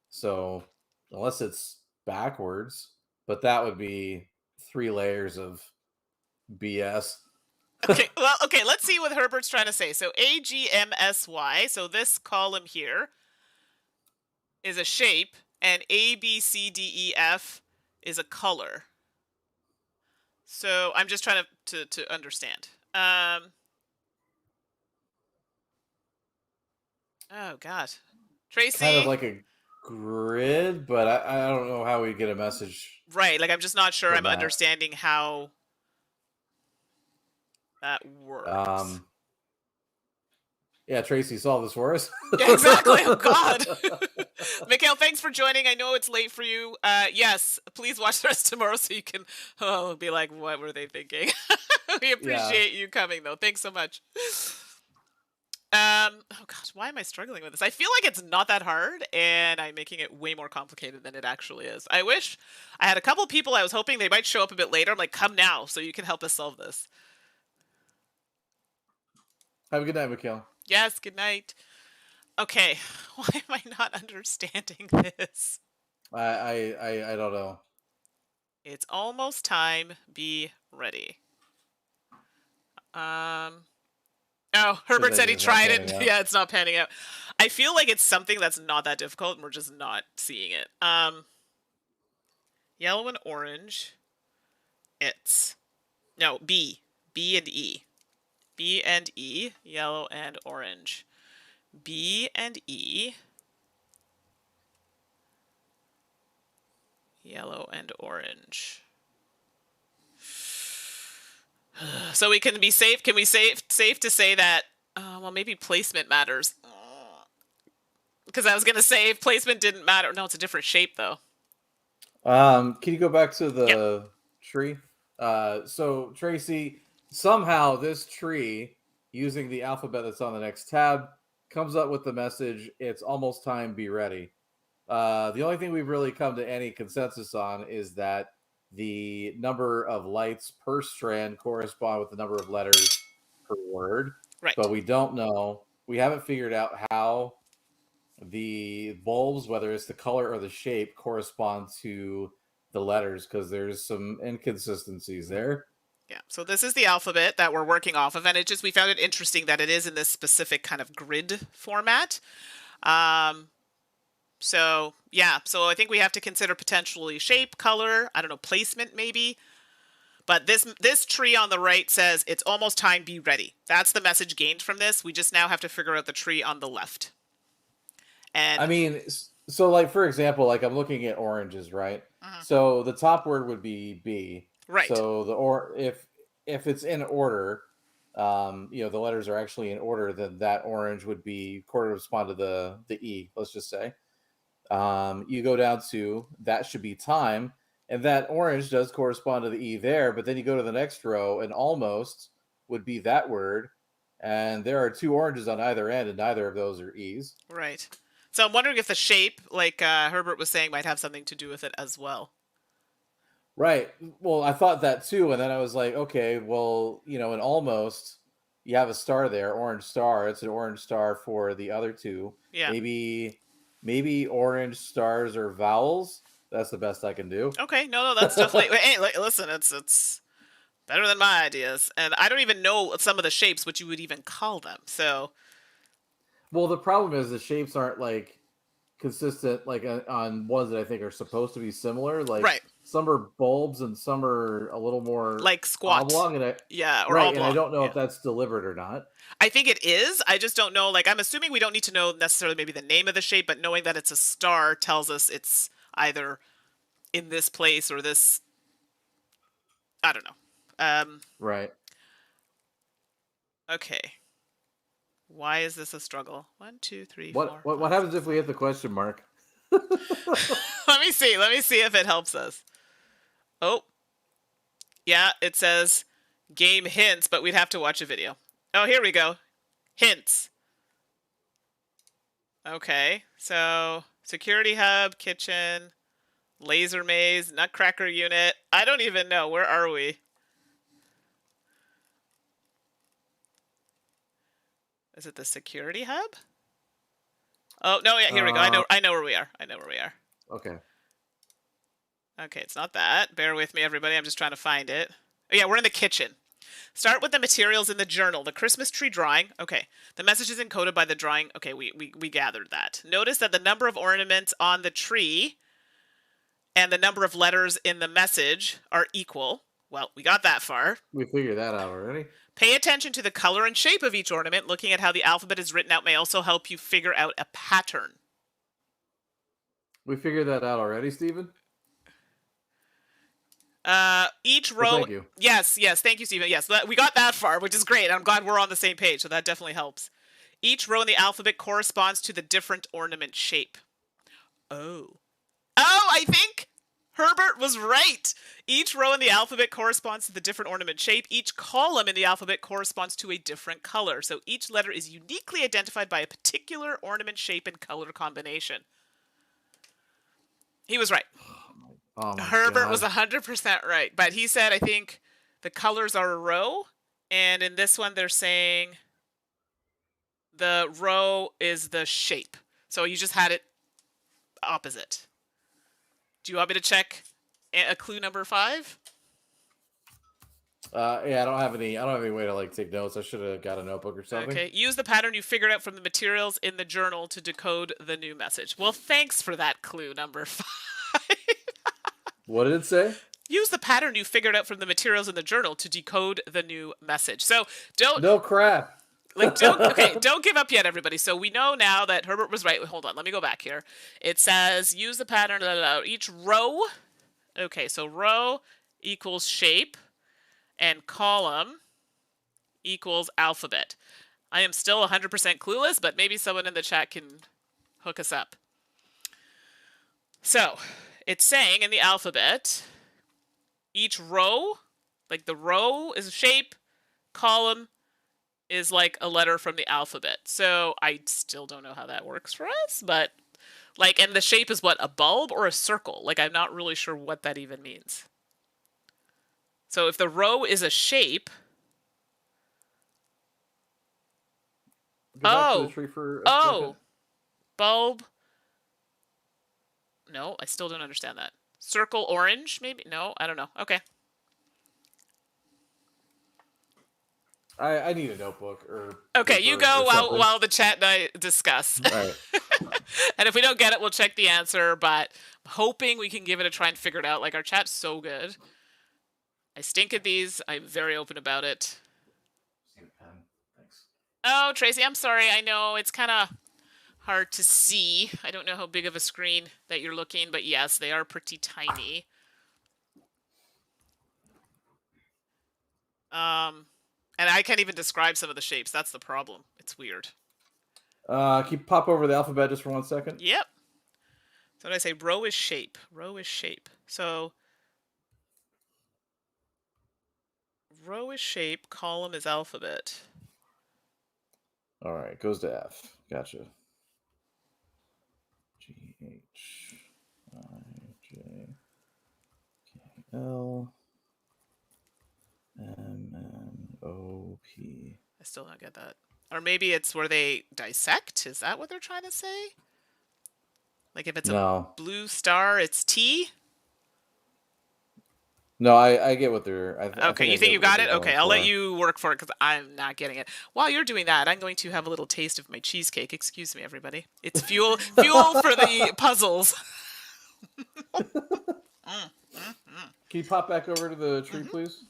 So unless it's backwards, but that would be 3 layers of BS. Okay, well, okay, let's see what Herbert's trying to say. So A, G, M, S, Y. So this column here is a shape, and A, B, C, D, E, F is a color. So I'm just trying to understand. Oh God, kind of Tracy. like a grid, but I don't know how we get a message Right, like I'm just not sure from I'm that. understanding how that works. Um, yeah, Tracy solved this for us. Yeah, exactly. Oh God. Mikhail, thanks for joining. I know it's late for you. Yes, please watch the rest tomorrow so you can be like, what were they thinking? We Yeah. appreciate you coming though. Thanks so much. Oh gosh, why am I struggling with this? I feel like it's not that hard and I'm making it way more complicated than it actually is. I wish I had a couple people I was hoping they might show up a bit later. I'm like, come now so you can help us solve this. Have a good night, Mikhail. Yes, good night. Okay, why am I not understanding this? I don't know. It's almost time. Be ready. Um. Oh, Seems Herbert like said he it's not tried it. panning out. Yeah, it's not panning out. I feel like it's something that's not that difficult, and we're just not seeing it. Yellow and orange. It's no B. B and E. B and E. Yellow and orange. B and E. Yellow and orange. So we can be safe. Can we safe to say that? Well, maybe placement matters. Because I was gonna say if placement didn't matter. No, it's a different shape though. Can you go back to Yep. the tree? So Tracy, somehow this tree, using the alphabet that's on the next tab, comes up with the message, "It's almost time, be ready." The only thing we've really come to any consensus on is that the number of lights per strand correspond with the number of letters per word, Right. but we don't know. We haven't figured out how the bulbs, whether it's the color or the shape, correspond to the letters because there's some inconsistencies there. Yeah. So this is the alphabet that we're working off of, and we found it interesting that it is in this specific kind of grid format. Um, so yeah. So I think we have to consider potentially shape, color. I don't know, placement maybe. But this tree on the right says it's almost time. Be ready. That's the message gained from this. We just now have to figure out the tree on the left. I And mean, so like for example, like I'm looking at oranges, right? So the top word would be B. right. So the or if it's in order, the letters are actually in order, then that orange would be correspond to the E. Let's just say. You go down to that should be time, and that orange does correspond to the E there. But then you go to the next row, and almost would be that word, and there are two oranges on either end, and neither of those are E's. Right. So I'm wondering if the shape, like Herbert was saying, might have something to do with it as well. Right. Well, I thought that too, and then I was like, okay, well, in almost you have a star there, orange star. It's an orange star for the other two. Yeah. Maybe orange stars are vowels. That's the best I can do. Okay. No, that's definitely. Hey, listen, it's better than my ideas, and I don't even know some of the shapes, what you would even call them. So Well, the problem is the shapes aren't like consistent, like on ones that I think are supposed to be similar. Like right, some are bulbs and some are a little more like squat. oblong, and Yeah, or right, and I oblong. don't know Yeah. if that's deliberate or not. I think it is. I just don't know. Like, I'm assuming we don't need to know necessarily maybe the name of the shape, but knowing that it's a star tells us it's either in this place or this. I don't know. Right. Okay. Why is this a struggle? One, two, three, What four, what what five, happens six, if we hit the question mark? Let me see. Let me see if it helps us. Oh, yeah, it says game hints, but we'd have to watch a video. Oh, here we go. Hints. Okay, so security hub, kitchen, laser maze, nutcracker unit. I don't even know. Where are we? Is it the security hub? Oh, no, yeah, here we go. I know where we are. I know where we are. Okay. Okay, it's not that. Bear with me, everybody. I'm just trying to find it. Oh, yeah, we're in the kitchen. Start with the materials in the journal. The Christmas tree drawing. Okay. The message is encoded by the drawing. Okay, we gathered that. Notice that the number of ornaments on the tree and the number of letters in the message are equal. Well, we got that far. We figured that out already. Pay attention to the color and shape of each ornament. Looking at how the alphabet is written out may also help you figure out a pattern. We figured that out already, Stephen? Each row. Well, thank you. Yes, thank you, Stephen. Yes, we got that far, which is great. I'm glad we're on the same page, so that definitely helps. Each row in the alphabet corresponds to the different ornament shape. Oh, I think Herbert was right. Each row in the alphabet corresponds to the different ornament shape. Each column in the alphabet corresponds to a different color. So each letter is uniquely identified by a particular ornament shape and color combination. He was right. Herbert was 100% right. But he said, I think the colors are a row. And in this one, they're saying the row is the shape. So you just had it opposite. Do you want me to check a clue number 5? Yeah, I don't have any way to like take notes. I should have got a notebook or something. Okay. Use the pattern you figured out from the materials in the journal to decode the new message. Well, thanks for that clue number 5. What did it say? Use the pattern you figured out from the materials in the journal to decode the new message. So don't. No crap. Don't give up yet, everybody. So we know now that Herbert was right. Hold on, let me go back here. It says use the pattern. Each row. Okay, so row equals shape, and column equals alphabet. I am still 100% clueless, but maybe someone in the chat can hook us up. So it's saying in the alphabet, each row, like the row is a shape, column is like a letter from the alphabet. So I still don't know how that works for us, but like, and the shape is what, a bulb or a circle? Like, I'm not really sure what that even means. So if the row is a shape. Go back to the tree for a second. Bulb. No, I still don't understand that. Circle orange, maybe? No, I don't know. Okay. I need a notebook or. Okay, you go while the chat and I discuss. All right. And if we don't get it, we'll check the answer. But I'm hoping we can give it a try and figure it out. Like, our chat's so good. I stink at these. I'm very open about it. Thanks. Oh, Tracy, I'm sorry. I know it's kind of hard to see. I don't know how big of a screen that you're looking, but yes, they are pretty tiny. And I can't even describe some of the shapes. That's the problem. It's weird. Can you pop over the alphabet just for 1 second? Yep. So when I say row is shape, row is shape. So row is shape, column is alphabet. All right, goes to F. Gotcha. G H I J K L M N O P. I still don't get that. Or maybe it's where they dissect. Is that what they're trying to say? Like if it's a blue star, it's T? No, I get what they're. Okay, you think you got it? Okay, I'll let you work for it because I'm not getting it. While you're doing that, I'm going to have a little taste of my cheesecake. Excuse me, everybody. It's fuel for the puzzles. Can you pop back over to the tree, please?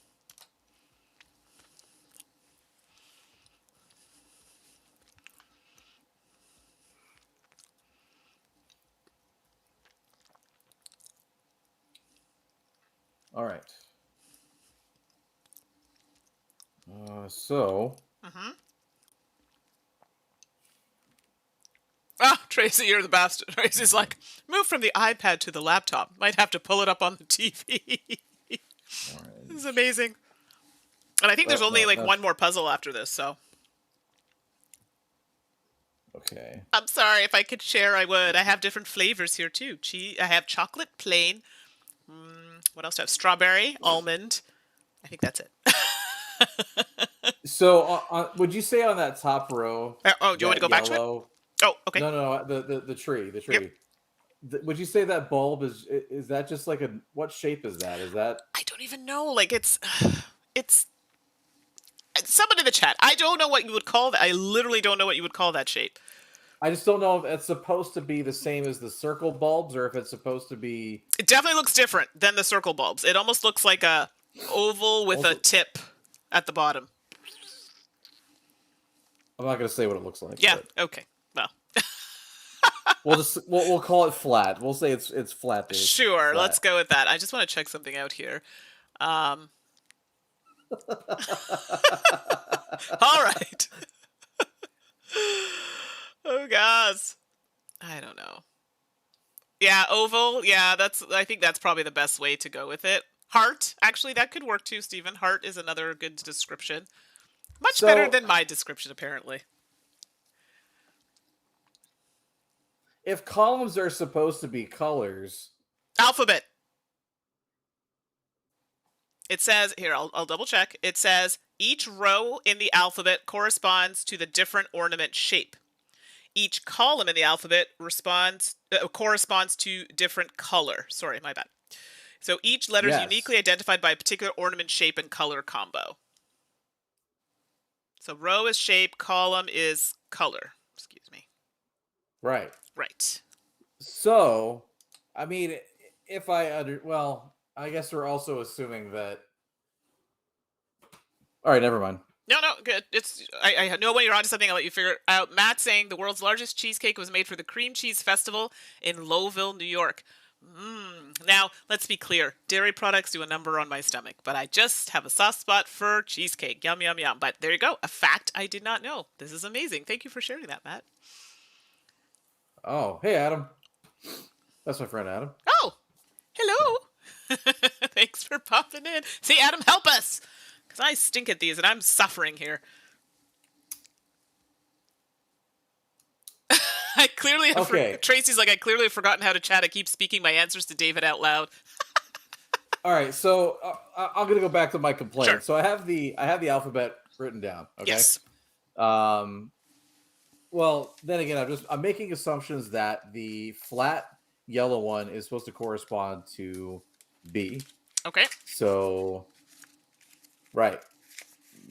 All right. Tracy, you're the bastard. Tracy's like, move from the iPad to the laptop. Might have to pull it up on the TV. All right. This is amazing. And I think there's only one more puzzle after this, so. Okay. I'm sorry. If I could share, I would. I have different flavors here, too. I have chocolate, plain. What else do I have? Strawberry, almond. I think that's it. So, would you say on that top row? Do you want to go back to it? Oh, okay. No. The tree. Yep. Would you say that bulb is that just like what shape is that? Is that? I don't even know. Like it's someone in the chat. I don't know what you would call that. I literally don't know what you would call that shape. I just don't know if it's supposed to be the same as the circle bulbs or if it's supposed to be. It definitely looks different than the circle bulbs. It almost looks like a Oval with a Also, tip at the bottom. I'm not gonna say what it looks like, Yeah. but Okay. Well, we'll call it flat. We'll say it's flat base. sure. Let's Flat. go with that. I just want to check something out here. Um, all right. Oh gosh. I don't know. Yeah, oval. Yeah, I think that's probably the best way to go with it. Heart. Actually, that could work too, Stephen. Heart is another good description. Much better So than my description, apparently. if columns are supposed to be colors, Alphabet. It says here. I'll double check. It says each row in the alphabet corresponds to the different ornament shape. Each column in the alphabet corresponds to different color. Sorry, my bad. So each letter is yes, uniquely identified by a particular ornament shape and color combo. So row is shape, column is color. Excuse me. right. Right. So, I mean, if well, I guess we're also assuming that. All right, never mind. No, good. I know when you're onto something. I'll let you figure it out. Matt saying the world's largest cheesecake was made for the Cream Cheese Festival in Lowville, New York. Now, let's be clear. Dairy products do a number on my stomach, but I just have a soft spot for cheesecake. Yum, yum, yum. But there you go. A fact I did not know. This is amazing. Thank you for sharing that, Matt. Oh, hey, Adam. That's my friend Adam. Oh, hello. Thanks for popping in. See, Adam, help us. Because I stink at these and I'm suffering here. I clearly have Okay. Tracy's like, I clearly have forgotten how to chat. I keep speaking my answers to David out loud. All right, so I'm gonna go back to my complaint. Sure. So I have the alphabet written down. Okay. Yes. Well, then again, I'm making assumptions that the flat yellow one is supposed to correspond to B. Okay. So, right.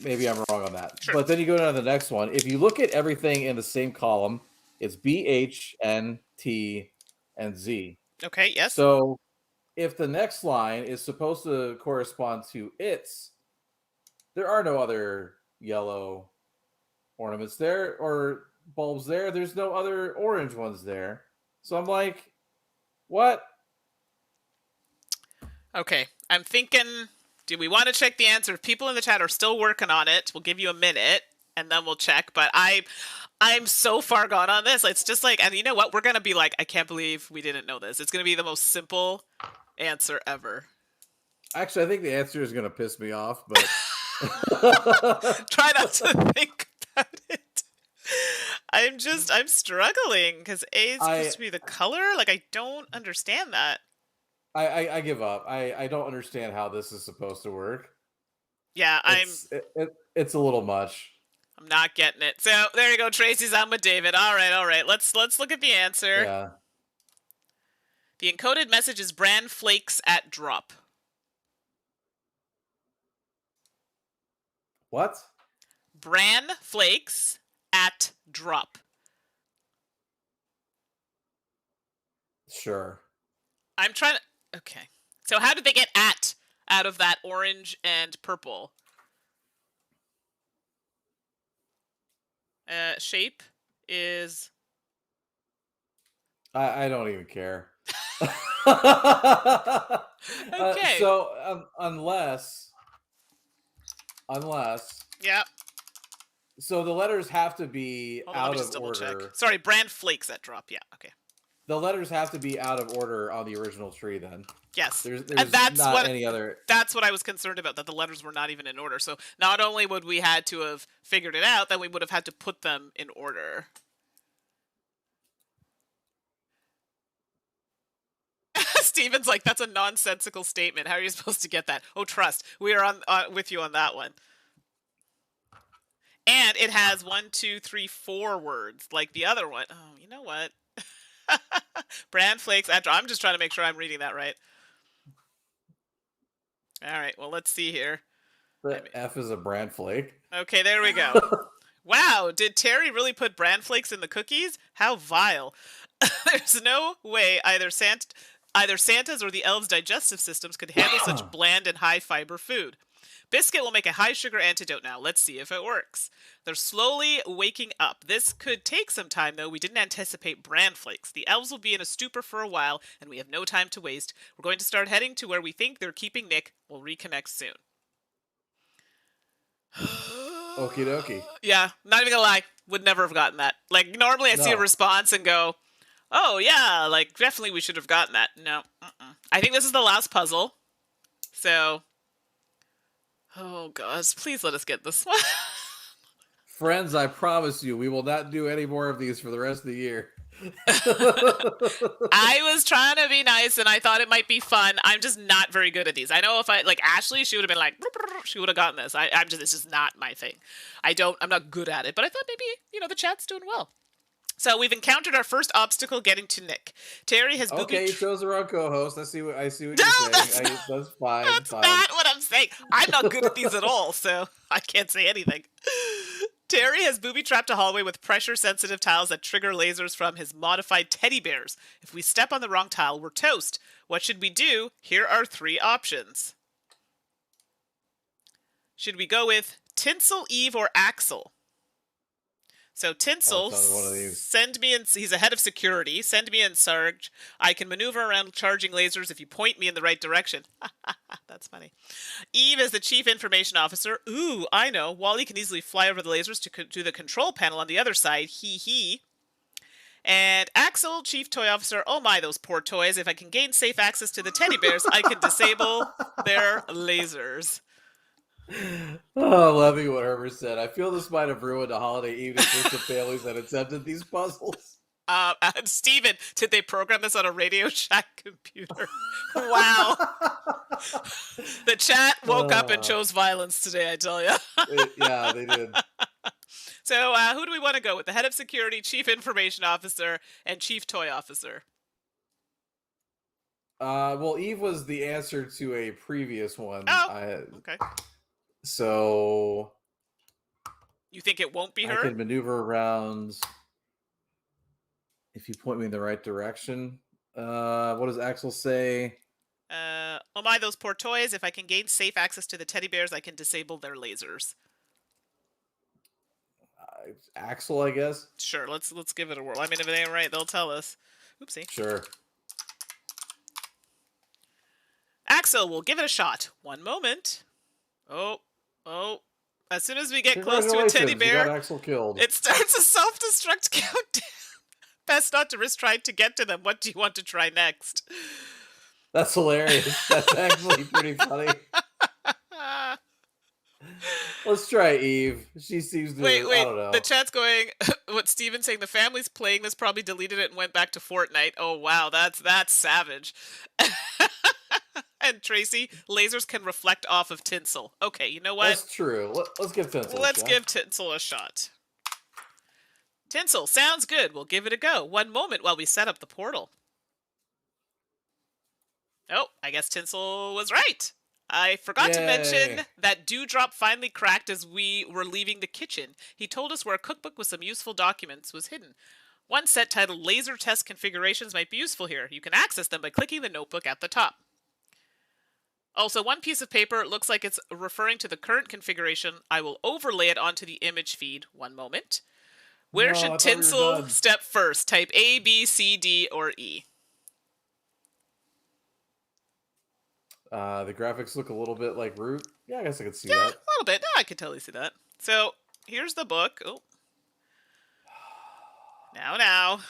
Maybe I'm wrong on that. Sure. But then you go down to the next one. If you look at everything in the same column, it's B, H, N, T, and Z. Okay, yes. So if the next line is supposed to correspond to its, there are no other yellow ornaments there or bulbs there. There's no other orange ones there. So I'm like, what? Okay, I'm thinking, do we want to check the answer? If people in the chat are still working on it, we'll give you a minute and then we'll check. But I'm so far gone on this. It's just like, and you know what? We're going to be like, I can't believe we didn't know this. It's going to be the most simple answer ever. Actually, I think the answer is going to piss me off, but try not to think about it. I'm struggling because A is supposed to be the color. Like, I don't understand that. I give up. I don't understand how this is supposed to work. Yeah, it's a little much. I'm not getting it. So there you go, Tracy's on with David. All right. Let's look at the answer. Yeah. The encoded message is bran flakes at drop. What? Bran flakes at drop. Sure. I'm trying to... Okay. So how did they get at out of that orange and purple? Shape is... I don't even care. Okay. So unless... Yeah. So the letters have to be out of order. Check. Sorry, bran flakes at drop. Yeah, okay. The letters have to be out of order on the original tree then. Yes. There's that's not any other... That's what I was concerned about, that the letters were not even in order. So not only would we had to have figured it out, then we would have had to put them in order. Steven's like, that's a nonsensical statement. How are you supposed to get that? Oh, trust. We are on with you on that one. And it has 1, 2, 3, 4 words, like the other one. Oh, you know what? Bran flakes at drop. I'm just trying to make sure I'm reading that right. All right, well, let's see here. The F is a bran flake. Okay, there we go. Wow, did Terry really put bran flakes in the cookies? How vile. There's no way either Santa... Either Santa's or the elves' digestive systems could handle such bland and high-fiber food. Biscuit will make a high-sugar antidote now. Let's see if it works. They're slowly waking up. This could take some time, though. We didn't anticipate bran flakes. The elves will be in a stupor for a while, and we have no time to waste. We're going to start heading to where we think they're keeping Nick. We'll reconnect soon. Okie dokie. Yeah, not even gonna lie. Would never have gotten that. Like, normally I see a response and go, oh, yeah, like, definitely we should have gotten that. No. I think this is the last puzzle. So... oh, gosh. Please let us get this one. Friends, I promise you, we will not do any more of these for the rest of the year. I was trying to be nice, and I thought it might be fun. I'm just not very good at these. I know if I, like, Ashley, she would have been like, she would have gotten this. It's just not my thing. I'm not good at it, but I thought maybe, the chat's doing well. So we've encountered our first obstacle getting to Nick. Terry has okay, you chose the wrong co-host. I see what you're saying. That's fine. That's not what I'm saying. I'm not good at these at all, so I can't say anything. Terry has booby-trapped a hallway with pressure-sensitive tiles that trigger lasers from his modified teddy bears. If we step on the wrong tile, we're toast. What should we do? Here are 3 options. Should we go with Tinsel, Eve, or Axel? So Tinsel, send me in. He's a head of security. Send me in, Sarge. I can maneuver around charging lasers if you point me in the right direction. That's funny. Eve is the chief information officer. Ooh, I know. Wally can easily fly over the lasers to the control panel on the other side. He. And Axel, chief toy officer. Oh my, those poor toys. If I can gain safe access to the teddy bears, I can disable their lasers. Oh, loving what Herbert said. I feel this might have ruined a holiday evening for some families that attempted these puzzles. Steven, did they program this on a Radio Shack computer? Wow. The chat woke up and chose violence today, I tell you. Yeah, they did. So who do we want to go with? The head of security, chief information officer, and chief toy officer? Well, Eve was the answer to a previous one. Oh, okay. So... you think it won't be her? I can maneuver around if you point me in the right direction. What does Axel say? Oh my, those poor toys. If I can gain safe access to the teddy bears, I can disable their lasers. Axel, I guess? Sure, let's give it a whirl. I mean, if it ain't right, they'll tell us. Oopsie. Sure. Axel, we'll give it a shot. One moment. Oh. As soon as we get close to a teddy bear, you got Axel killed. It starts a self-destruct countdown. Best not to risk trying to get to them. What do you want to try next? That's hilarious. That's actually pretty funny. Let's try Eve. She seems to... Wait. I don't know. The chat's going... what Steven's saying, the family's playing this, probably deleted it and went back to Fortnite. Oh, wow. That's savage. And Tracy, lasers can reflect off of tinsel. Okay, you know what? That's true. Let's give tinsel a shot. Let's give tinsel a shot. Tinsel, sounds good. We'll give it a go. One moment while we set up the portal. Oh, I guess Tinsel was right. I forgot to mention that Dewdrop finally cracked as we were leaving the kitchen. He told us where a cookbook with some useful documents was hidden. One set titled Laser Test Configurations might be useful here. You can access them by clicking the notebook at the top. Also, one piece of paper looks like it's referring to the current configuration. I will overlay it onto the image feed. One moment. Where should Tinsel step first? Type A, B, C, D, or E. The graphics look a little bit like Root. Yeah, I guess I could see that. Yeah, a little bit. No, I could totally see that. So, here's the book. Oh. Now.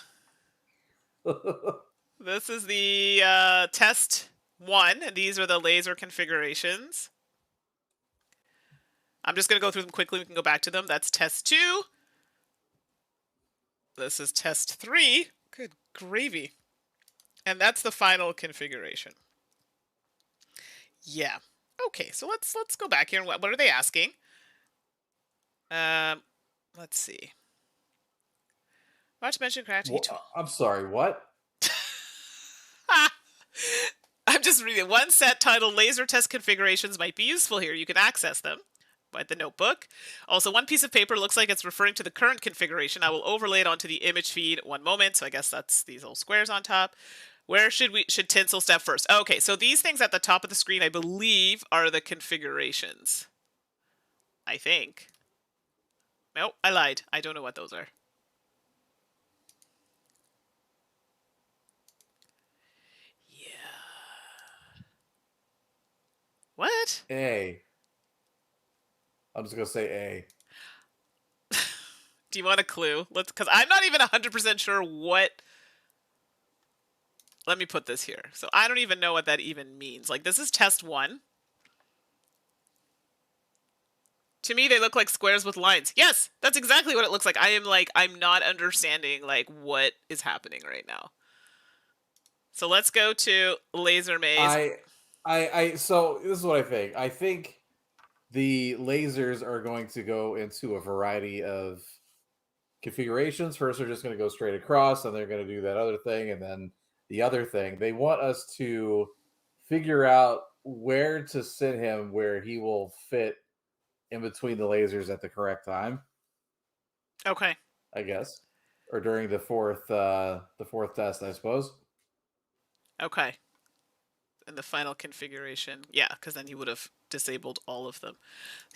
This is the test 1, and these are the laser configurations. I'm just going to go through them quickly. We can go back to them. That's test 2. This is test 3. Good gravy. And that's the final configuration. Yeah. Okay, so let's go back here. What are they asking? Let's see. Not to mention crafting. I'm sorry, what? I'm just reading. One set titled Laser Test Configurations might be useful here. You can access them by the notebook. Also, one piece of paper looks like it's referring to the current configuration. I will overlay it onto the image feed. One moment. So I guess that's these little squares on top. Where should Tinsel step first? Okay, so these things at the top of the screen, I believe, are the configurations. I think. Nope, I lied. I don't know what those are. Yeah. What? A. I'm just gonna say A. Do you want a clue? Because I'm not even 100% sure what. Let me put this here. So I don't even know what that even means. Like, this is test 1. To me, they look like squares with lines. Yes, that's exactly what it looks like. I'm not understanding, like, what is happening right now. So let's go to Laser Maze. So this is what I think. I think the lasers are going to go into a variety of configurations. First, they're just going to go straight across, and they're going to do that other thing, and then the other thing. They want us to figure out where to sit him, where he will fit in between the lasers at the correct time. Okay. I guess, or during the fourth test, I suppose. Okay. In the final configuration. Yeah, because then you would have disabled all of them.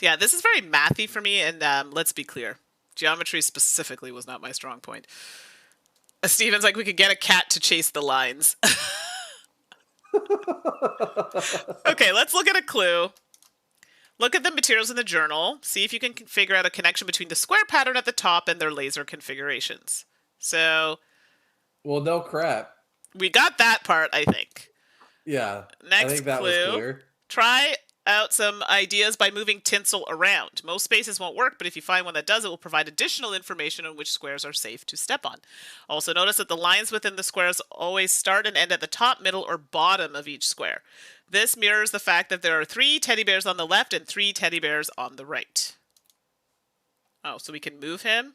Yeah, this is very mathy for me, and let's be clear. Geometry specifically was not my strong point. Steven's like, we could get a cat to chase the lines. Okay, let's look at a clue. Look at the materials in the journal. See if you can figure out a connection between the square pattern at the top and their laser configurations. So... Well, no crap. We got that part, I think. Yeah, Next I think that clue. was clear. Try out some ideas by moving Tinsel around. Most spaces won't work, but if you find one that does, it will provide additional information on which squares are safe to step on. Also notice that the lines within the squares always start and end at the top, middle, or bottom of each square. This mirrors the fact that there are 3 teddy bears on the left and 3 teddy bears on the right. Oh, so we can move him?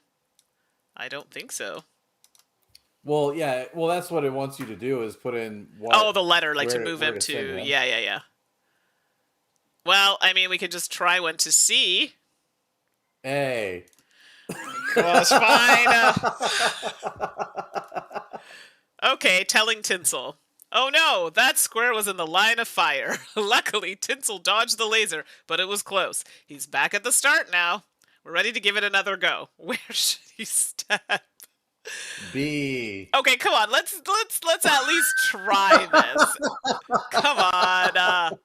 I don't think so. Well, yeah. Well, that's what it wants you to do, is put in what. Oh, the letter, like to move him to... Yeah. Well, I mean, we could just try one to see. A. Well, it's fine. Okay, telling Tinsel. Oh no, that square was in the line of fire. Luckily, Tinsel dodged the laser, but it was close. He's back at the start now. We're ready to give it another go. Where should he step? B. Okay, come on. Let's at least try this. Come on.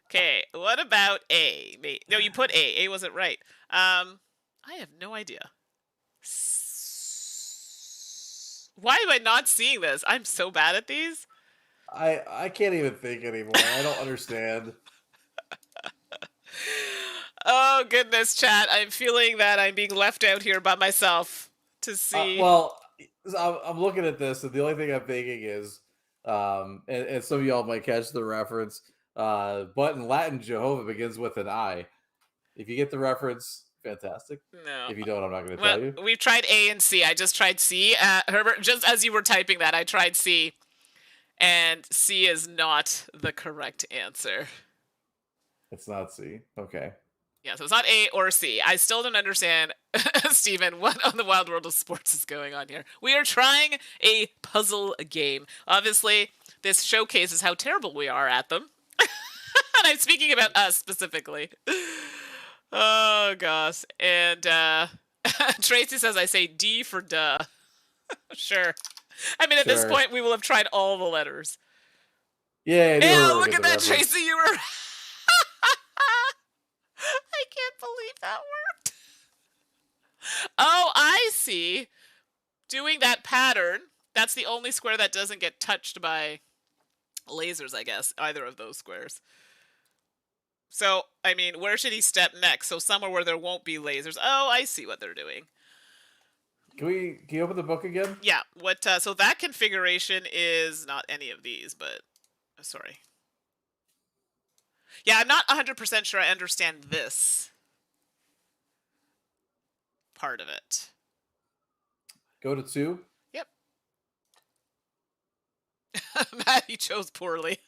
Okay, what about A? No, you put A. A wasn't right. I have no idea. Why am I not seeing this? I'm so bad at these. I can't even think anymore. I don't understand. Oh, goodness, chat. I'm feeling that I'm being left out here by myself to see. Well, I'm looking at this, and the only thing I'm thinking is, and some of y'all might catch the reference, but in Latin, Jehovah begins with an I. If you get the reference, fantastic. No. If you don't, I'm not going to tell you. We've tried A and C. I just tried C. Herbert, just as you were typing that, I tried C. And C is not the correct answer. It's not C. Okay. Yeah, so it's not A or C. I still don't understand, Stephen, what on the wild world of sports is going on here. We are trying a puzzle game. Obviously, this showcases how terrible we are at them. And I'm speaking about us specifically. Oh, gosh. And Tracy says I say D for duh. Sure. I mean, at this point, we will have tried all the letters. Yeah, look at that, Tracy. You were... I can't believe that worked. Oh, I see. Doing that pattern, that's the only square that doesn't get touched by lasers, I guess. Either of those squares. So, I mean, where should he step next? So somewhere where there won't be lasers. Oh, I see what they're doing. Can you open the book again? Yeah. So that configuration is not any of these, but... Sorry. Yeah, I'm not 100% sure I understand this part of it. Go to 2. Yep. Matt, he chose poorly.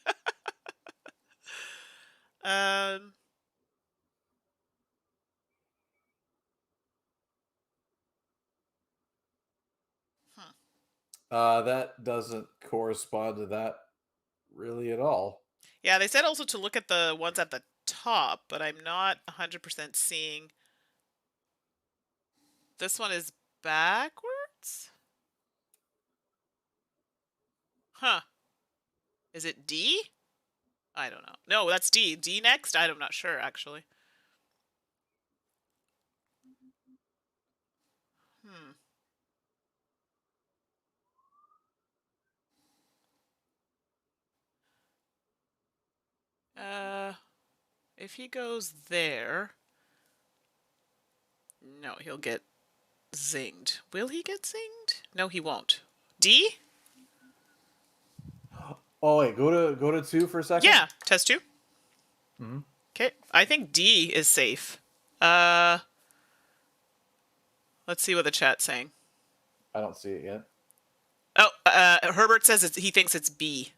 That doesn't correspond to that really at all. Yeah, they said also to look at the ones at the top, but I'm not 100% seeing. This one is backwards? Huh. Is it D? I don't know. No, that's D. D next? I'm not sure, actually. Hmm. If he goes there... No, he'll get zinged. Will he get zinged? No, he won't. D? Oh wait, go to 2 for a second. Yeah, test 2. Mm-hmm. Okay, I think D is safe. Let's see what the chat's saying. I don't see it yet. Oh, Herbert says he thinks it's B.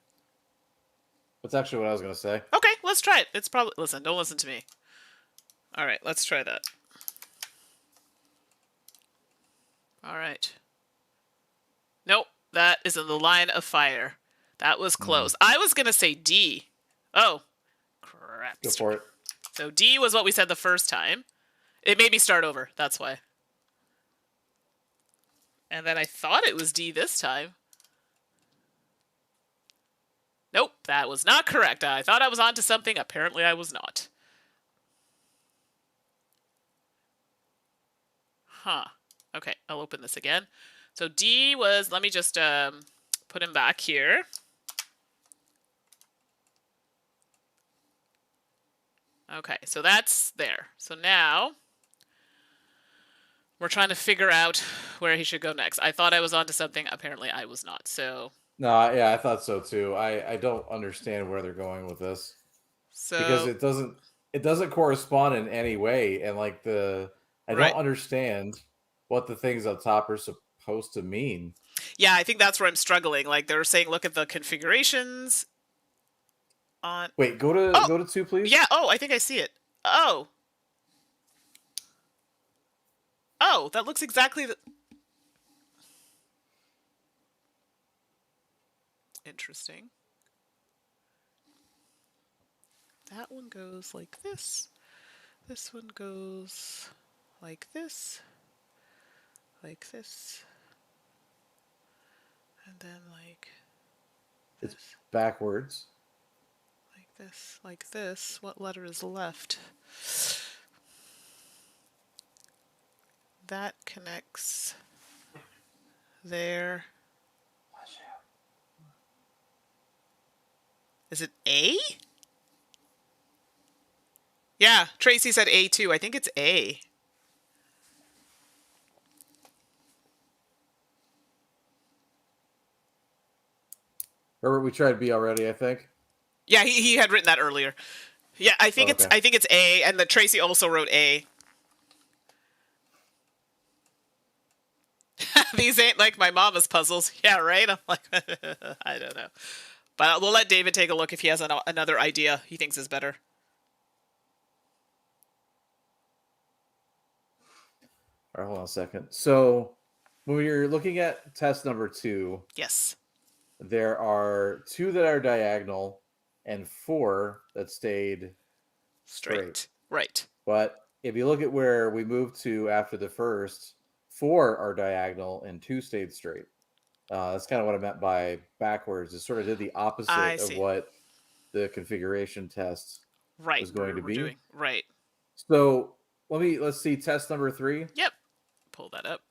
That's actually what I was going to say. Okay, let's try it. It's probably... Listen, don't listen to me. All right, let's try that. All right. Nope, that is in the line of fire. That was close. I was going to say D. Oh, crap. Go for it. So D was what we said the first time. It made me start over. That's why. And then I thought it was D this time. Nope, that was not correct. I thought I was onto something. Apparently I was not. Huh. Okay, I'll open this again. So D was... Let me just put him back here. Okay, so that's there. So now we're trying to figure out where he should go next. I thought I was onto something. Apparently I was not. So... No, yeah, I thought so too. I don't understand where they're going with this. So... Because it doesn't correspond in any way, and like I don't understand what the things up top are supposed to mean. Yeah, I think that's where I'm struggling. Like they're saying, look at the configurations. On... Wait, go to 2, please. Yeah. Oh, I think I see it. Oh. Oh, that looks exactly the... Interesting. That one goes like this. This one goes like this. Like this. And then like... It's backwards. Like this. What letter is left? That connects there. Is it A? Yeah, Tracy said A too. I think it's A. Herbert, we tried B already, I think. Yeah, he had written that earlier. Yeah, I think it's A, and the Tracy also wrote A. These ain't like my mama's puzzles. Yeah, right? I'm like, I don't know. But we'll let David take a look if he has another idea he thinks is better. All right, hold on a second. So when you're looking at test number 2, yes, there are 2 that are diagonal and 4 that stayed straight. Right. But if you look at where we moved to after the first, 4 are diagonal and 2 stayed straight. That's kind of what I meant by backwards. It sort of did the opposite of what the configuration test was going to be. Doing. Right. So let's see test number 3. Yep. Pull that up.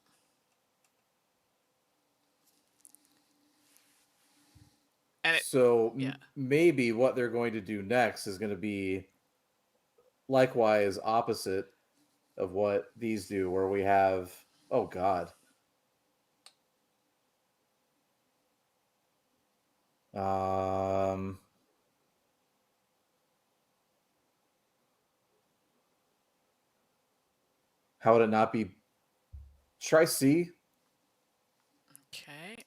And maybe what they're going to do next is going to be likewise opposite of what these do, where we have, oh God. How would it not be? Try C. Okay.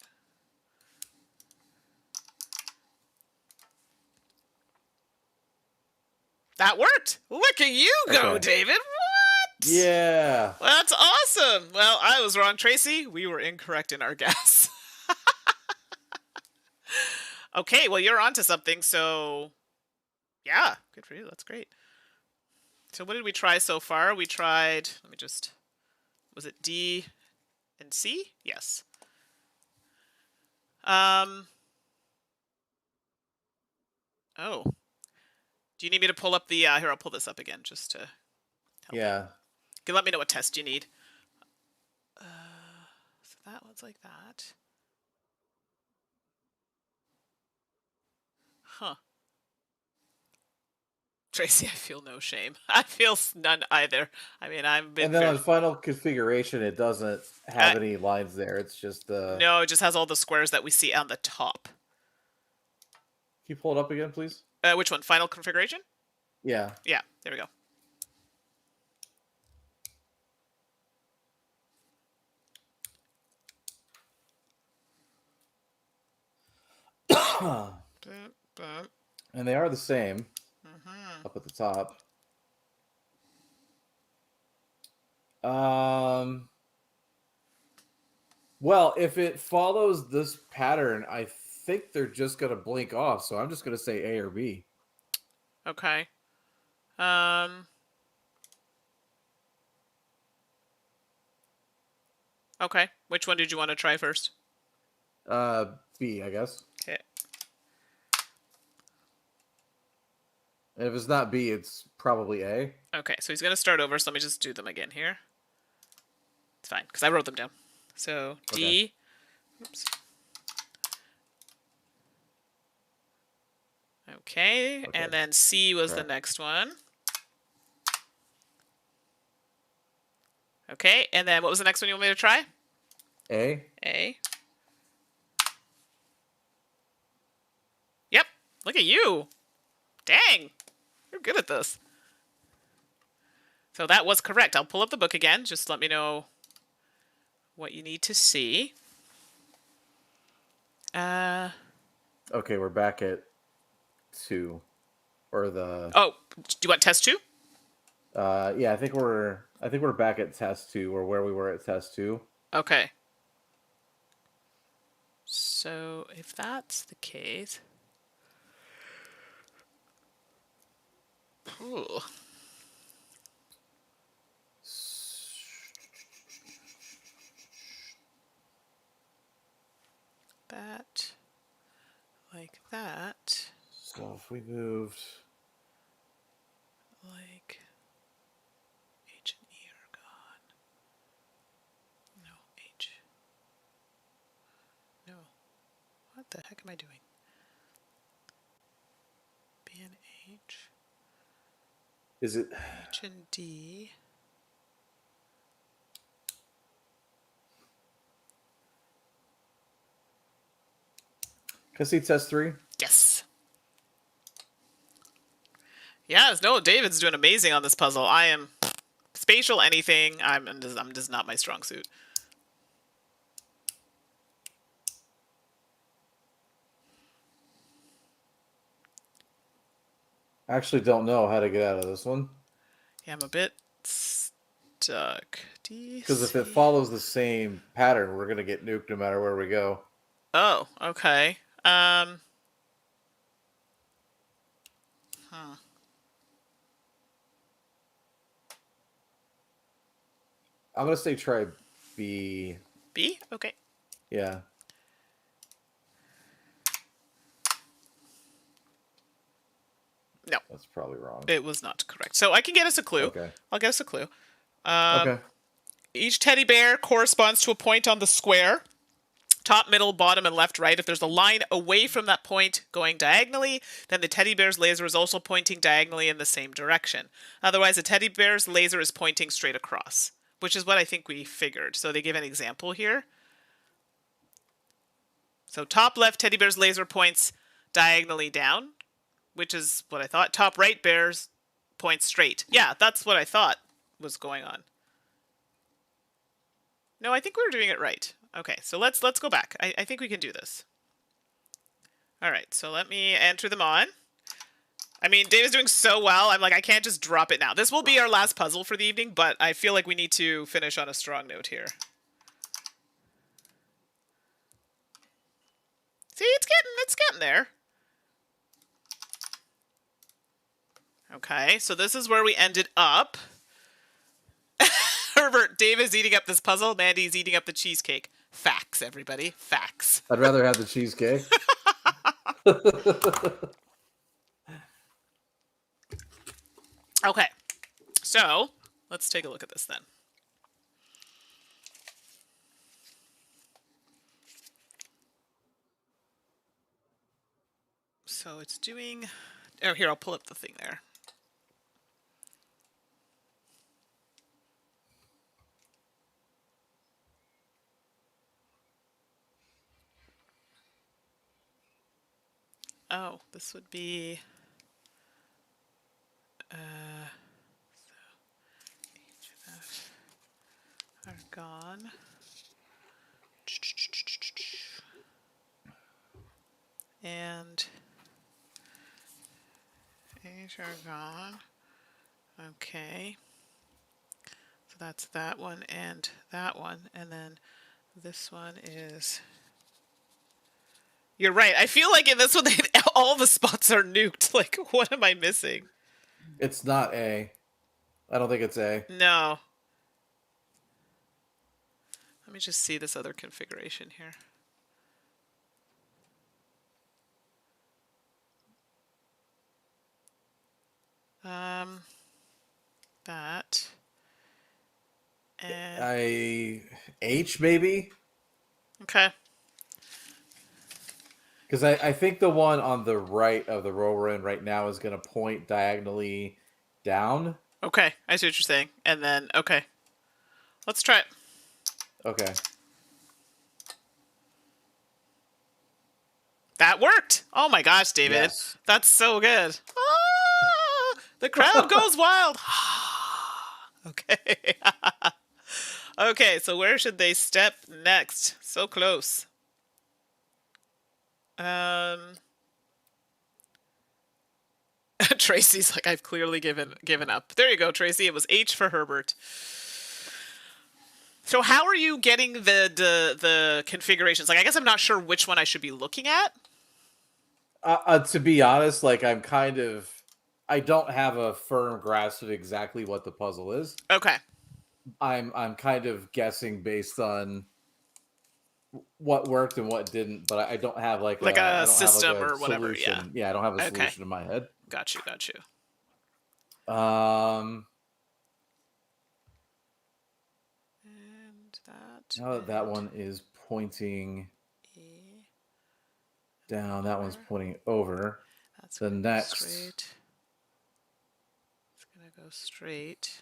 That worked. Look at you go, David. What? Yeah. Well, that's awesome. Well, I was wrong, Tracy. We were incorrect in our guess. Okay, well, you're onto something, so yeah, good for you. That's great. So what did we try so far? We tried, let me just, was it D and C? Yes. Oh, do you need me to pull up the, here, I'll pull this up again just to help Yeah. out. You can let me know what test you need. So that one's like that. Huh. Tracy, I feel no shame. I feel none either. I mean, I've been And then very... on final configuration, it doesn't have any lines there. It's just the. No, it just has all the squares that we see on the top. Can you pull it up again, please? Which one? Final configuration? Yeah. Yeah, there we go. And they are the same up at the top. Well, if it follows this pattern, I think they're just going to blink off. So I'm just going to say A or B. Okay. Okay. Which one did you want to try first? B, I guess. Okay. And if it's not B, it's probably A. Okay, so he's going to start over, so let me just do them again here. It's fine, because I wrote them down. So D. Okay. Oops. Okay, and then C was the next one. Okay, and then what was the next one you want me to try? A. A. Yep, look at you. Dang, you're good at this. So that was correct. I'll pull up the book again. Just let me know what you need to see. Okay, we're back at 2. Or the... Oh, do you want test 2? Yeah, I think we're back at test 2, or where we were at test 2. Okay. So if that's the case... Ooh. That, like that. So if we moved... Like... H and E are gone. No, H. No. What the heck am I doing? B and H. Is it... H and D. Can I see test 3? Yes. Yes, no, David's doing amazing on this puzzle. I am... Spatial anything, I'm just not my strong suit. I actually don't know how to get out of this one. Yeah, I'm a bit stuck. Because if it follows the same pattern, we're going to get nuked no matter where we go. Oh, okay. I'm going to say try B. B? Okay. Yeah. No. That's probably wrong. It was not correct. So I can get us a clue. Okay. I'll get us a clue. Okay. Each teddy bear corresponds to a point on the square. Top, middle, bottom, and left, right. If there's a line away from that point going diagonally, then the teddy bear's laser is also pointing diagonally in the same direction. Otherwise, the teddy bear's laser is pointing straight across, which is what I think we figured. So they give an example here. So top left, teddy bear's laser points diagonally down, which is what I thought. Top right, bear's points straight. Yeah, that's what I thought was going on. No, I think we were doing it right. Okay, so let's go back. I think we can do this. All right, so let me enter them on. I mean, David's doing so well. I'm like, I can't just drop it now. This will be our last puzzle for the evening, but I feel like we need to finish on a strong note here. See, it's getting there. Okay, so this is where we ended up. Herbert, Dave is eating up this puzzle. Mandy's eating up the cheesecake. Facts, everybody. Facts. I'd rather have the cheesecake. Okay, so let's take a look at this then. So it's doing... Oh, here, I'll pull up the thing there. Oh, this would be... so HF are gone. And H are gone. Okay. So that's that one and that one. And then this one is... You're right. I feel like in this one, all the spots are nuked. Like, what am I missing? It's not A. I don't think it's A. No. Let me just see this other configuration here. That. And... H maybe? Okay. Because I think the one on the right of the row we're in right now is going to point diagonally down. Okay, I see what you're saying. And then, okay. Let's try it. Okay. That worked! Oh my gosh, David. Yes. That's so good. Ah, the crowd goes wild. Okay. Okay, so where should they step next? So close. Tracy's like, I've clearly given up. There you go, Tracy. It was H for Herbert. So how are you getting the configurations? Like, I guess I'm not sure which one I should be looking at. To be honest, like I don't have a firm grasp of exactly what the puzzle is. Okay. I'm kind of guessing based on what worked and what didn't, but I don't have like a system or whatever. Solution. Yeah, I don't have a solution in my head. Got you. And that. That one is pointing down. That one's pointing over. That's the next. Straight. It's gonna go straight.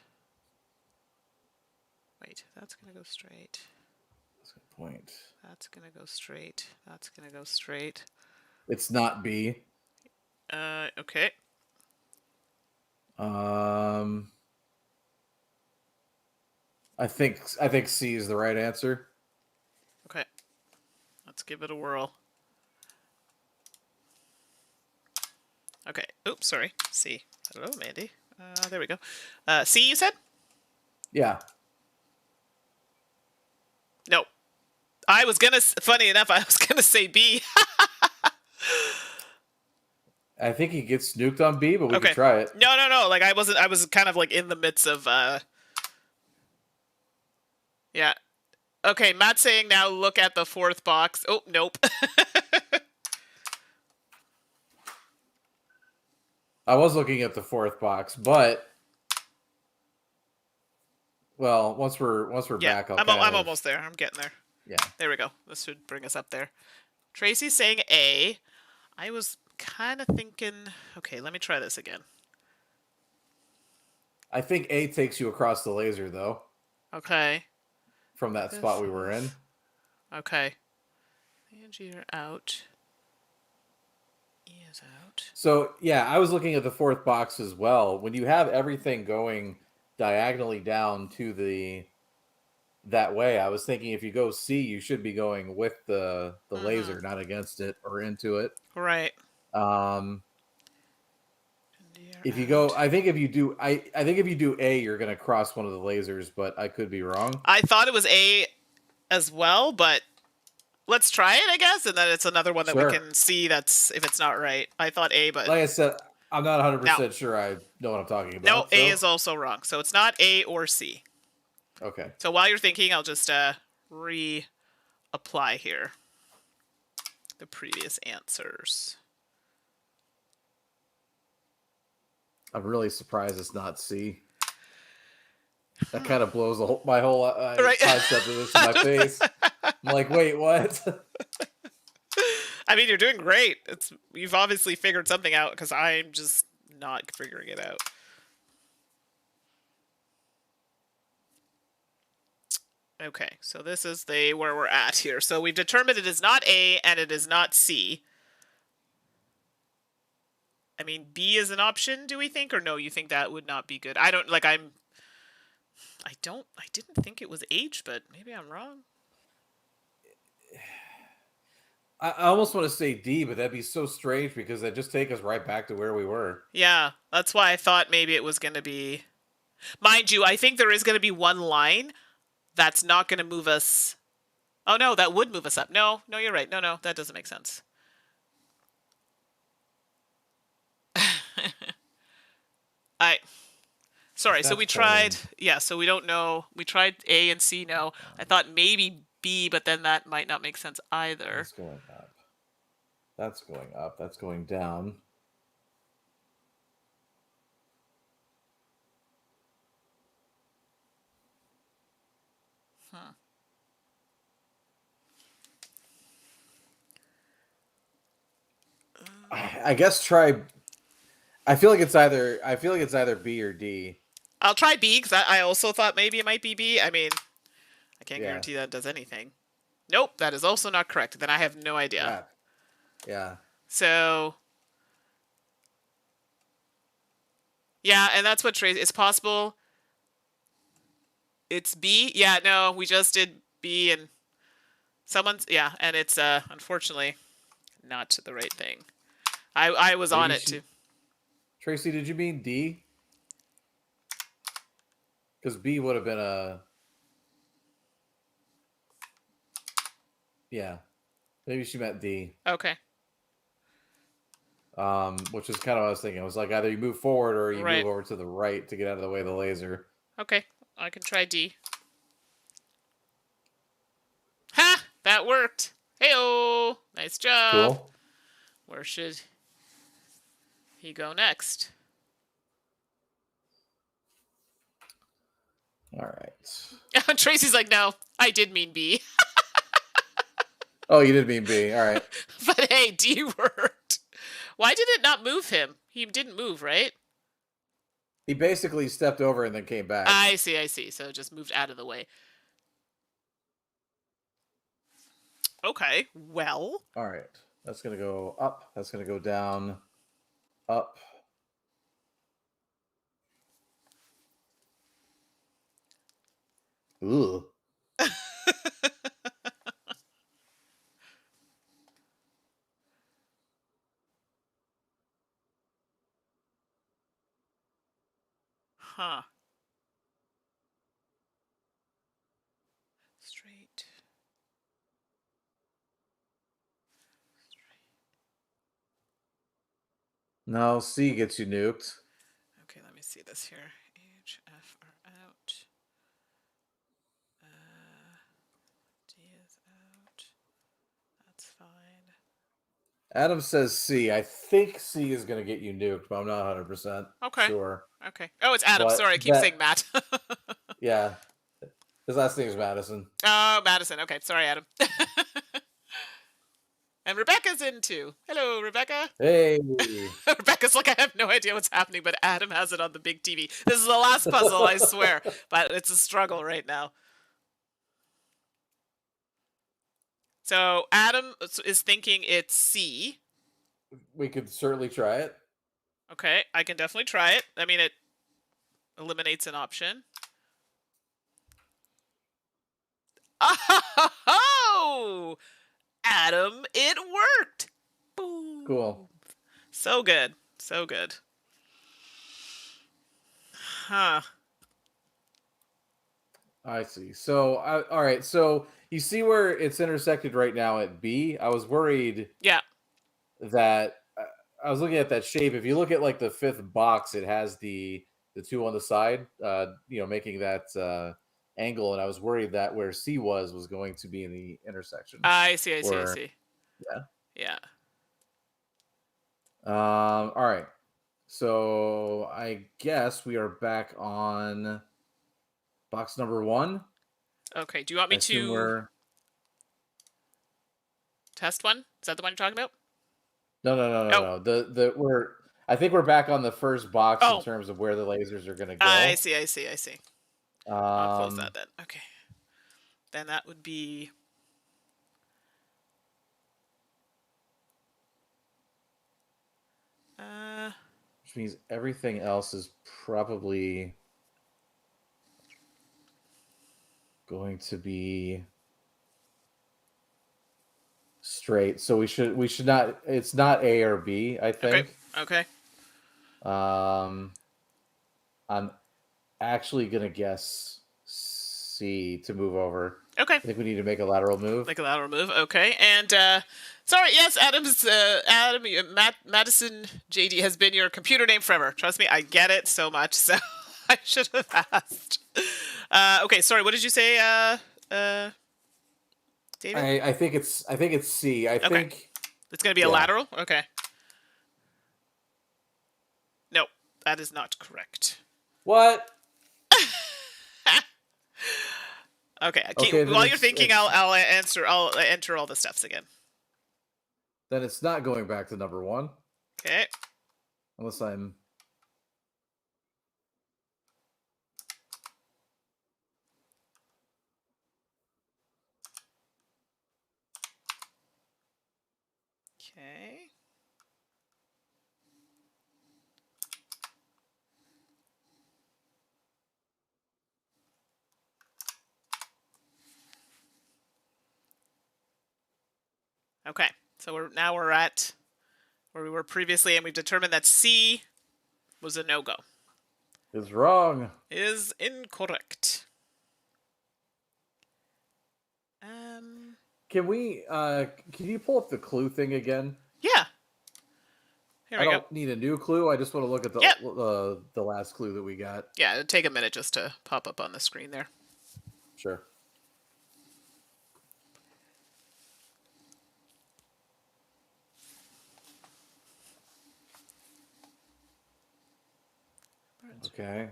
Wait, that's gonna go straight. That's a point. That's gonna go straight. That's gonna go straight. It's not B. Okay. I think C is the right answer. Okay. Let's give it a whirl. Okay. Oops, sorry. C. Hello, Mandy. There we go. C, you said? Yeah. No. Funny enough, I was gonna say B. I think he gets nuked on B, but we can try it. No. Like, I was kind of like in the midst of, yeah. Okay, Matt's saying now look at the fourth box. Oh, nope. I was looking at the fourth box, but well, once we're back, I'm almost there. I'm getting there. Yeah. There we go. This should bring us up there. Tracy's saying A. I was kind of thinking, okay, let me try this again. I think A takes you across the laser, though. Okay. From that spot we were in. Okay. Angie, you're out. E is out. So, yeah, I was looking at the fourth box as well. When you have everything going diagonally down to that way, I was thinking if you go C, you should be going with the laser, not against it or into it. Right. If you go, I think if you do A, you're going to cross one of the lasers, but I could be wrong. I thought it was A as well, but let's try it, I guess, and then it's another one that we Sure. can see that's if it's not right. I thought A, but Like I said, I'm not 100% no. sure I know what I'm talking No, about. A So is also wrong. So it's not A or C. okay. So while you're thinking, I'll just reapply here the previous answers. I'm really surprised it's not C. That kind of blows my whole Right. concept of this in my face. I'm like, wait, what? I mean, you're doing great. You've obviously figured something out because I'm just not figuring it out. Okay, so this is where we're at here. So we've determined it is not A and it is not C. I mean, B is an option, do we think? Or no, you think that would not be good? I didn't think it was H, but maybe I'm wrong. I almost want to say D, but that'd be so strange because that'd just take us right back to where we were. Yeah, that's why I thought maybe it was going to be... Mind you, I think there is going to be one line that's not going to move us... Oh, no, that would move us up. No, you're right. No, that doesn't make sense. Sorry, so we tried... Yeah, so we don't know. We tried A and C, no. I thought maybe B, but then that might not make sense either. That's going up. That's going up. That's going down. I guess try. I feel like it's either B or D. I'll try B because I also thought maybe it might be B. I mean, I can't guarantee that it does anything. Nope, that is also not correct. Then I have no idea. Yeah. So, yeah, and that's what Tracy... It's possible it's B. Yeah, no, we just did B and someone's... Yeah, and it's unfortunately not the right thing. I was on it too. Tracy, did you mean D? Because B would have been a... Yeah. Maybe she meant D. Okay. Which is kind of what I was thinking. It was like either you move forward or you Right. move over to the right to get out of the way of the laser. Okay, I can try D. Ha! That worked. Heyo! Nice job. Cool. Where should he go next? All right. Tracy's like, no, I did mean B. Oh, you did mean B. All right. But hey, D worked. Why did it not move him? He didn't move, right? He basically stepped over and then came back. I see. So it just moved out of the way. Okay, well. All right. That's going to go up. That's going to go down. Up. Ooh. Huh. Straight. No, C gets you nuked. Okay, let me see this here. H, F are out. D is out. That's fine. Adam says C. I think C is going to get you nuked, but I'm not 100% sure. Okay. Oh, it's Adam. Sorry, I keep saying Matt. Yeah. His last name is Madison. Oh, Madison. Okay, sorry, Adam. And Rebecca's in too. Hello, Rebecca. Hey. Rebecca's like, I have no idea what's happening, but Adam has it on the big TV. This is the last puzzle, I swear. But it's a struggle right now. So Adam is thinking it's C. We could certainly try it. Okay, I can definitely try it. I mean, it eliminates an option. Oh! Adam, it worked! Boom. Cool. So good. So good. Huh. I see. So, all right. So you see where it's intersected right now at B. I was worried Yeah. that I was looking at that shape. If you look at like the fifth box, it has the two on the side, making that angle. And I was worried that where C was going to be in the intersection. I see. I see. I Or see. yeah. Yeah. All right. So I guess we are back on box number one. Okay. Do you want I me assume to we're test one? Is that the one you're talking about? no. Oh. No. The we're I think we're back on the first box in Oh. terms of where the lasers are going to I go. see. I see. I see. I'll close that Um, then. Okay. Then that would be. Uh. which means everything else is probably going to be straight. So we should not. It's not A or B. I Okay. think. Okay. Um, I'm actually gonna guess C to move over. Okay. I think we need to make a lateral move. Like a lateral move. Okay. And sorry. Yes, Madison JD has been your computer name forever. Trust me, I get it so much. So I should have asked. Okay. Sorry. What did you say, David? I think it's C. I Okay. think It's going to be a yeah. lateral? Okay. No, that is not correct. What? Okay. Okay, then While you're thinking, I'll answer. I'll enter all the steps again. Then it's not going back to number one. Okay. Unless I'm Okay. Okay. So we're at where we were previously, and we've determined that C was a no-go. is wrong. Is incorrect. Can you pull up the clue thing again? Yeah. Here I we go. don't need a new clue. I just want to look at Yep. the last clue that we got. Yeah, it'll take a minute just to pop up on the screen there. Sure. Okay.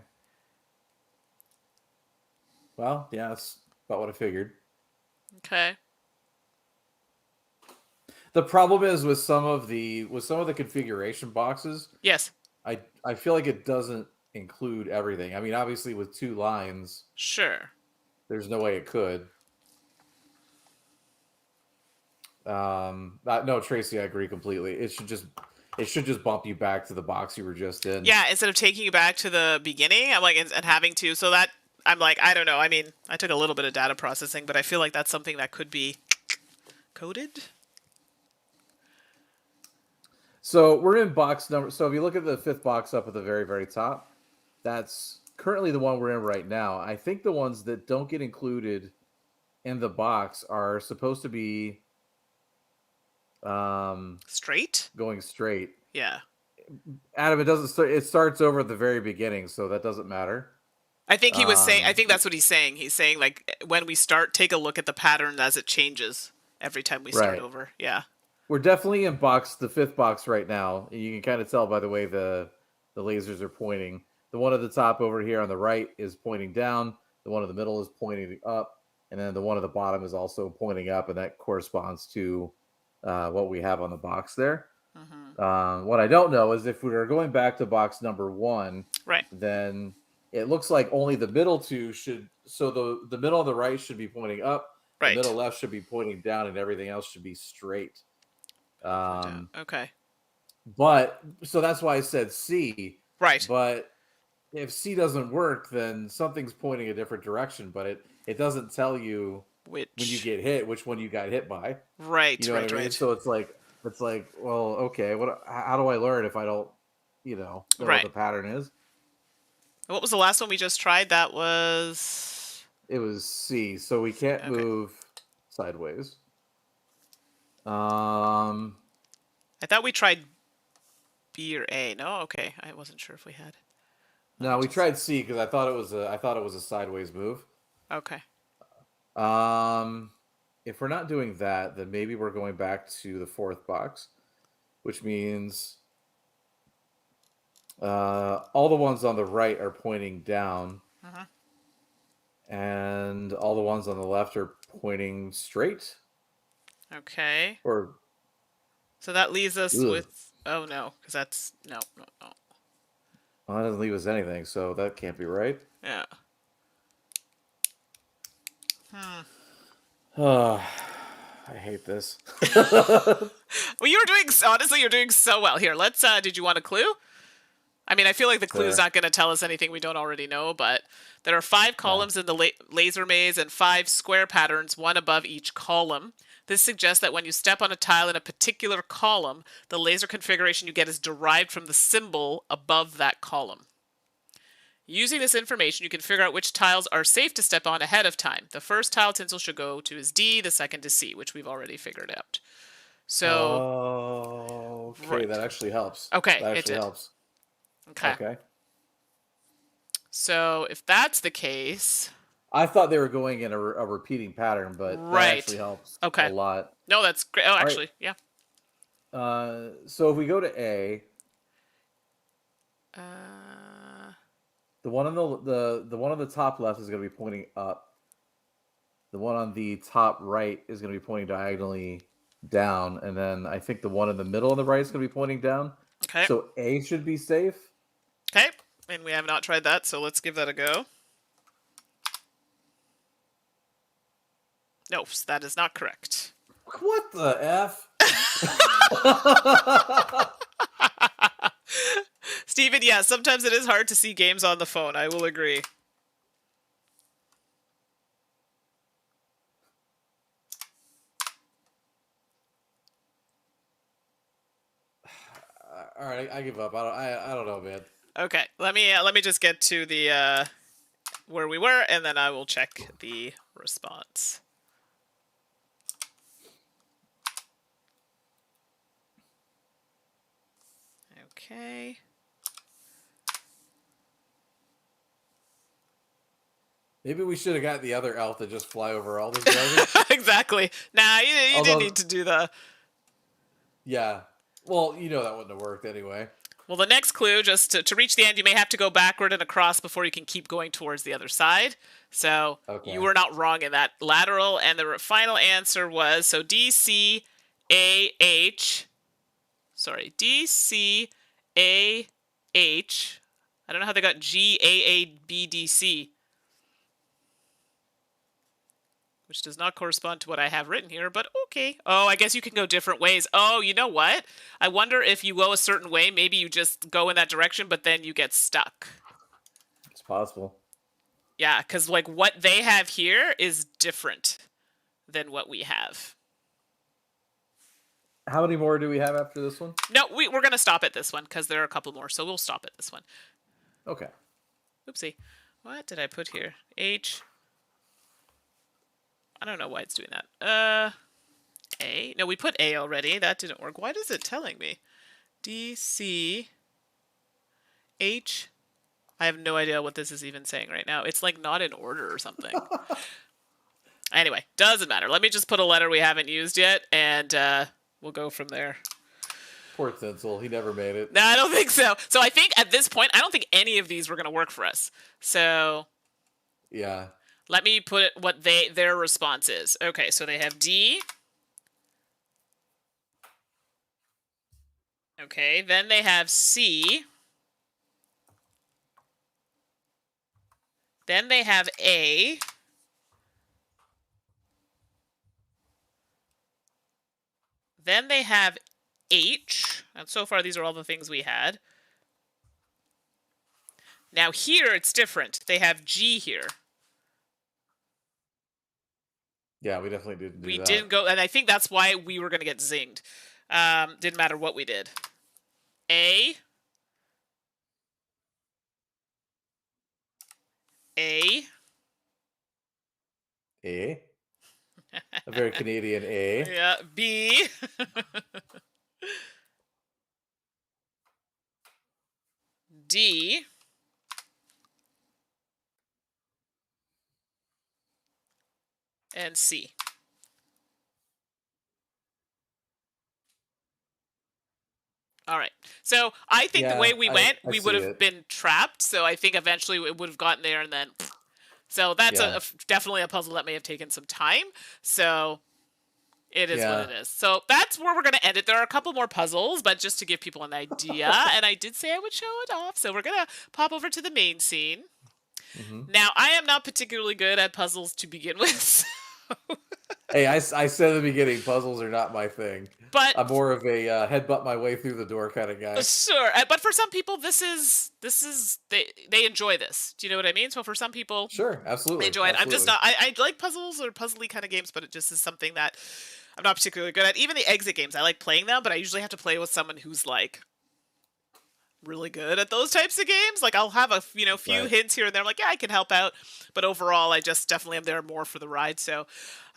Well, yeah, that's about what I figured. Okay. The problem is with some of the configuration boxes, Yes. I feel like it doesn't include everything. I mean, obviously with two lines, Sure. there's no way it could. No, Tracy, I agree completely. It should just bump you back to the box you were just in. Yeah, instead of taking you back to the beginning, I'm like, and having to, so that, I'm like, I don't know. I mean, I took a little bit of data processing, but I feel like that's something that could be coded. So we're in box number. So if you look at the fifth box up at the very, very top, that's currently the one we're in right now. I think the ones that don't get included in the box are supposed to be Straight? going straight. Yeah. Adam, it doesn't start. It starts over at the very beginning, so that doesn't matter. I think he was saying, I think that's what he's saying. He's saying, like, when we start, take a look at the pattern as it changes every time we start Right. over. Yeah. We're definitely in the fifth box right now. You can kind of tell by the way the lasers are pointing. The one at the top over here on the right is pointing down. The one in the middle is pointing up, and then the one at the bottom is also pointing up, and that corresponds to what we have on the box there. Mm-hmm. What I don't know is if we are going back to box number one, Right. then it looks like only the middle two should. So the middle on the right should be pointing up. Right. The middle left should be pointing down, and everything else should be straight. Okay. But so that's why I said C. Right. But if C doesn't work, then something's pointing a different direction. But it doesn't tell you Which when you get hit which one you got hit by. Right. You know what I mean? Right. So it's like, well, okay, how do I learn if I don't, know Right. what the pattern is? What was the last one we just tried? That was It was C, so we can't Okay. move sideways. Um, I thought we tried B or A. No, okay. I wasn't sure if we had. Let me no, we just. tried C because I thought it was a sideways move. Okay. Um, if we're not doing that, then maybe we're going back to the fourth box, which means all the ones on the right are pointing down, Uh-huh. and all the ones on the left are pointing straight. Okay. Or So that leaves us ugh, with. Oh no, because that's no, no, no. well, that doesn't leave us anything, so that can't be right. Yeah. Hmm. I hate this. Well, you were doing honestly. You're doing so well here. Let's. Did you want a clue? I mean, I feel like the clue's Sure. not going to tell us anything we don't already know, but there are 5 Yeah. columns in the laser maze and 5 square patterns, one above each column. This suggests that when you step on a tile in a particular column, the laser configuration you get is derived from the symbol above that column. Using this information, you can figure out which tiles are safe to step on ahead of time. The first tile Tinsel should go to is D, the second is C, which we've already figured out. So, Oh, okay, right. that actually helps. Okay, That it actually did. helps. Okay. Okay. So, if that's the case, I thought they were going in a repeating pattern, but that right. actually helps a Okay. lot. No, that's great. Oh, All right. actually, yeah. So if we go to A, Uh, the one on the one on the top left is going to be pointing up. The one on the top right is going to be pointing diagonally down, and then I think the one in the middle on the right is going to be pointing down. okay. So A should be safe. Okay. And we have not tried that, so let's give that a go. No, that is not correct. What the F? Steven, yeah, sometimes it is hard to see games on the phone. I will agree. All right, I give up. I don't know, man. Okay, let me just get to the where we were, and then I will check the response. Okay. Maybe we should have got the other elf to just fly over all this garbage. Exactly. Nah, you didn't need to do the. Yeah. Well, that wouldn't have worked anyway. Well, the next clue, just to reach the end, you may have to go backward and across before you can keep going towards the other side. So Okay. you were not wrong in that lateral. And the final answer was, so DCAH. Sorry, DCAH. I don't know how they got GAABDC. Which does not correspond to what I have written here, but okay. Oh, I guess you can go different ways. Oh, you know what? I wonder if you go a certain way, maybe you just go in that direction, but then you get stuck. It's possible. Yeah, because like what they have here is different than what we have. How many more do we have after this one? No, we're going to stop at this one because there are a couple more, so we'll stop at this one. Okay. Oopsie. What did I put here? H. I don't know why it's doing that. A. No, we put A already. That didn't work. Why is it telling me? D, C, H. I have no idea what this is even saying right now. It's like not in order or something. Anyway, doesn't matter. Let me just put a letter we haven't used yet, and we'll go from there. Poor Tinsel. He never made it. No, I don't think so. So I think at this point, I don't think any of these were going to work for us. So Yeah. let me put it what their response is. Okay, so they have D. Okay, then they have C. Then they have A. Then they have H. And so far, these are all the things we had. Now here, it's different. They have G here. Yeah, we definitely didn't do that. We didn't go, and I think that's why we were going to get zinged. Didn't matter what we did. A. A. A very Canadian A. Yeah, B. D. And C. All right. So I think the way Yeah, we I went, I we would see have it. been trapped. So I think eventually it would have gotten there, and then. So that's Yeah. definitely a puzzle that may have taken some time. So it is what Yeah. it is. So that's where we're going to end it. There are a couple more puzzles, but just to give people an idea, and I did say I would show it off. So we're going to pop over to the main scene. Hmm. Now, I am not particularly good at puzzles to begin with. Hey, I said at the beginning, puzzles are not my thing. But I'm more of a headbutt my way through the door kind of guy. sure, but for some people, this is they enjoy this. Do you know what I mean? So for some people, Sure, they absolutely, enjoy it. I'm just absolutely. not. I like puzzles or puzzly kind of games, but it just is something that I'm not particularly good at. Even the exit games, I like playing them, but I usually have to play with someone who's like really good at those types of games. Like I'll have a few Right. hints here and there. I'm like, yeah, I can help out, but overall, I just definitely am there more for the ride. So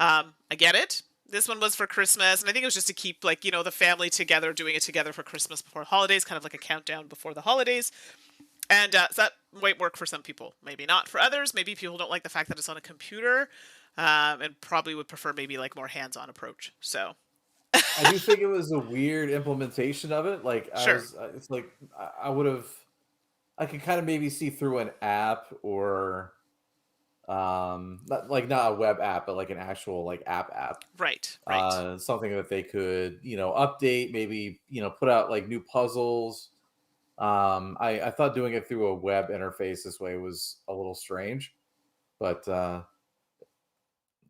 I get it. This one was for Christmas, and I think it was just to keep like the family together, doing it together for Christmas before holidays, kind of like a countdown before the holidays. And so that might work for some people, maybe not for others. Maybe people don't like the fact that it's on a computer, and probably would prefer maybe like more hands-on approach. So I do think it was a weird implementation of it. Like sure, it's like I would have, I could kind of maybe see through an app or not a web app, but like an actual like app, right, right. something that they could update, maybe put out like new puzzles. I thought doing it through a web interface this way was a little strange, but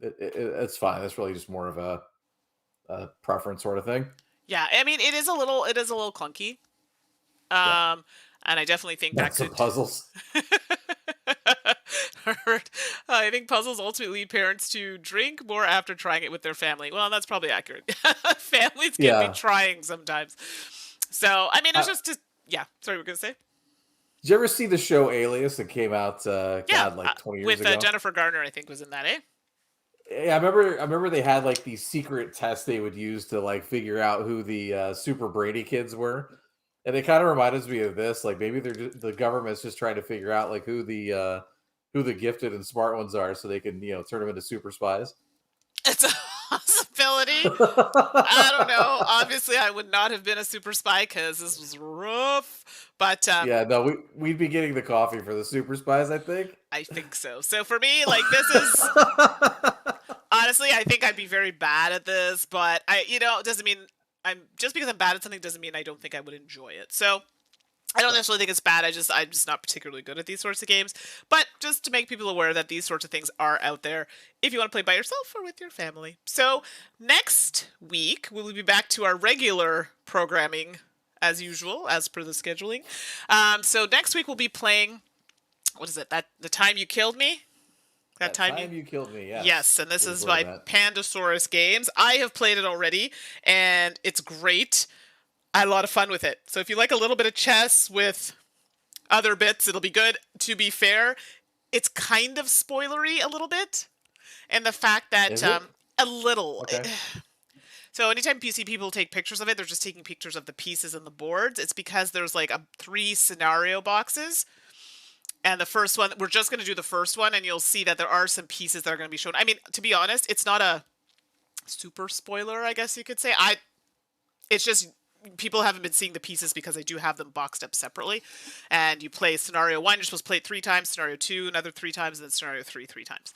it's fine. It's really just more of a preference sort of thing. Yeah, I mean, it is a little clunky. Yeah, Um, and I definitely think that that's some could. puzzles. Heard. I think puzzles ultimately lead parents to drink more after trying it with their family. Well, that's probably accurate. Families can be Yeah. trying sometimes. So, I mean, it's I, just yeah. Sorry, we're gonna say. did you ever see the show Alias that came out? Yeah, God, like 20 years with ago. Jennifer Garner, I think was in that, eh? Yeah, I remember they had like these secret tests they would use to like figure out who the super Brady kids were, and it kind of reminded me of this. Like maybe the government's just trying to figure out like who the gifted and smart ones are, so they can turn them into super spies. It's a possibility. I don't know. Obviously, I would not have been a super spy because this was rough. But Yeah, no, we'd be getting the coffee for the super spies, I think. I think so. So for me, like this is honestly, I think I'd be very bad at this. But it doesn't mean I'm just because I'm bad at something doesn't mean I don't think I would enjoy it. So I don't Right. necessarily think it's bad. I'm just not particularly good at these sorts of games. But just to make people aware that these sorts of things are out there if you want to play by yourself or with your family. So next week we will be back to our regular programming as usual, as per the scheduling. So next week we'll be playing. What is it? That the time you killed me. That That time you. time you killed me. Yes, Yes, and this is is what I by meant. Pandasaurus Games. I have played it already, and it's great. I had a lot of fun with it. So if you like a little bit of chess with other bits, it'll be good. To be fair, it's kind of spoilery a little bit, and the fact that Is it? a little. Okay. So anytime you see people take pictures of it, they're just taking pictures of the pieces and the boards. It's because there's like three scenario boxes. And the first one, we're just going to do the first one, and you'll see that there are some pieces that are going to be shown. I mean, to be honest, it's not a super spoiler, I guess you could say. It's just people haven't been seeing the pieces because I do have them boxed up separately. And you play scenario one, you're supposed to play it 3 times, scenario two, another 3 times, and then scenario three times.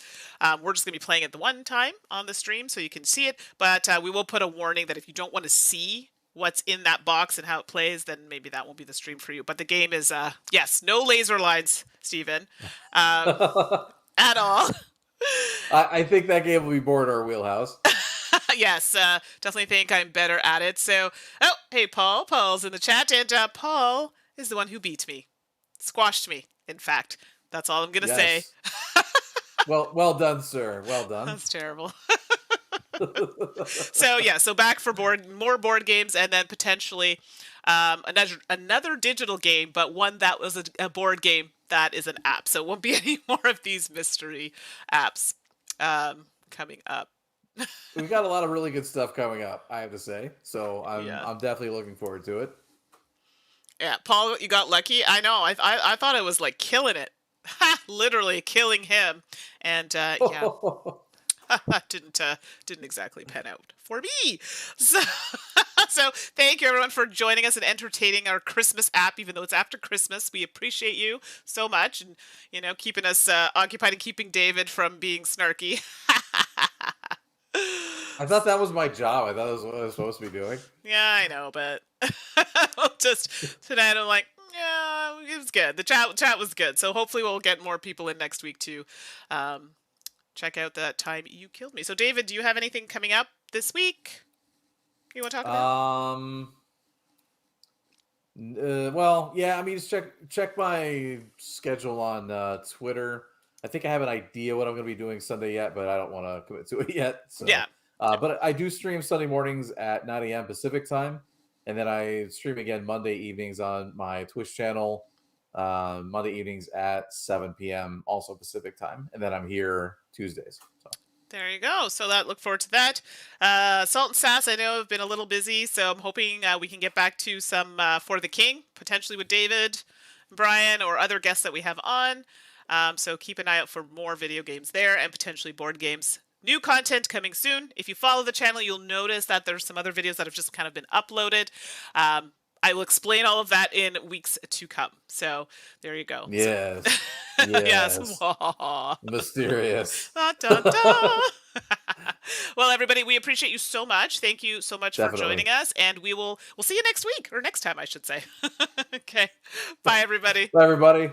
We're just going to be playing it the one time on the stream so you can see it. But we will put a warning that if you don't want to see what's in that box and how it plays, then maybe that won't be the stream for you. But the game is, yes, no laser lines, Steven, at all. I think that game will be more in our wheelhouse. Yes, definitely think I'm better at it. So, oh, hey, Paul. Paul's in the chat, and Paul is the one who beat me. Squashed me, in fact. That's all I'm going to say. Yes. Well done, sir. Well done. That's terrible. So, yeah, so back for more board games, and then potentially another digital game, but one that was a board game that is an app. So it won't be any more of these mystery apps. coming up. We've got a lot of really good stuff coming up, I have to say. So Yeah. I'm definitely looking forward to it. Yeah, Paul, you got lucky. I know. I thought it was like killing it. Ha! Literally killing him. And yeah, didn't exactly pan out for me. So, so thank you everyone for joining us and entertaining our Christmas app. Even though it's after Christmas, we appreciate you so much, and keeping us occupied and keeping David from being snarky. I thought that was my job. I thought that was what I was supposed to be doing. Yeah, I know, but just tonight I'm like, yeah, it was good. The chat was good. So hopefully we'll get more people in next week to check out That Time You Killed Me. So David, do you have anything coming up this week you want to talk about? Well, yeah, I mean, just check my schedule on Twitter. I think I have an idea what I'm going to be doing Sunday yet, but I don't want to commit to it yet. So, Yeah. But I do stream Sunday mornings at 9 a.m. Pacific time, and then I stream again Monday evenings on my Twitch channel. Monday evenings at 7 p.m. also Pacific time, and then I'm here Tuesdays. So. There you go. So look forward to that. Salt and Sass, I know, have been a little busy, so I'm hoping we can get back to some For the King, potentially with David, Brian, or other guests that we have on. So keep an eye out for more video games there and potentially board games. New content coming soon. If you follow the channel, you'll notice that there's some other videos that have just kind of been uploaded. I will explain all of that in weeks to come. So there you go. Yes. So, yes. Yes. Mysterious. Da, da, da. Well, everybody, we appreciate you so much. Thank you so much for joining us, and we'll see you next week, or next time, I should say. Okay. Bye, everybody. Bye, everybody.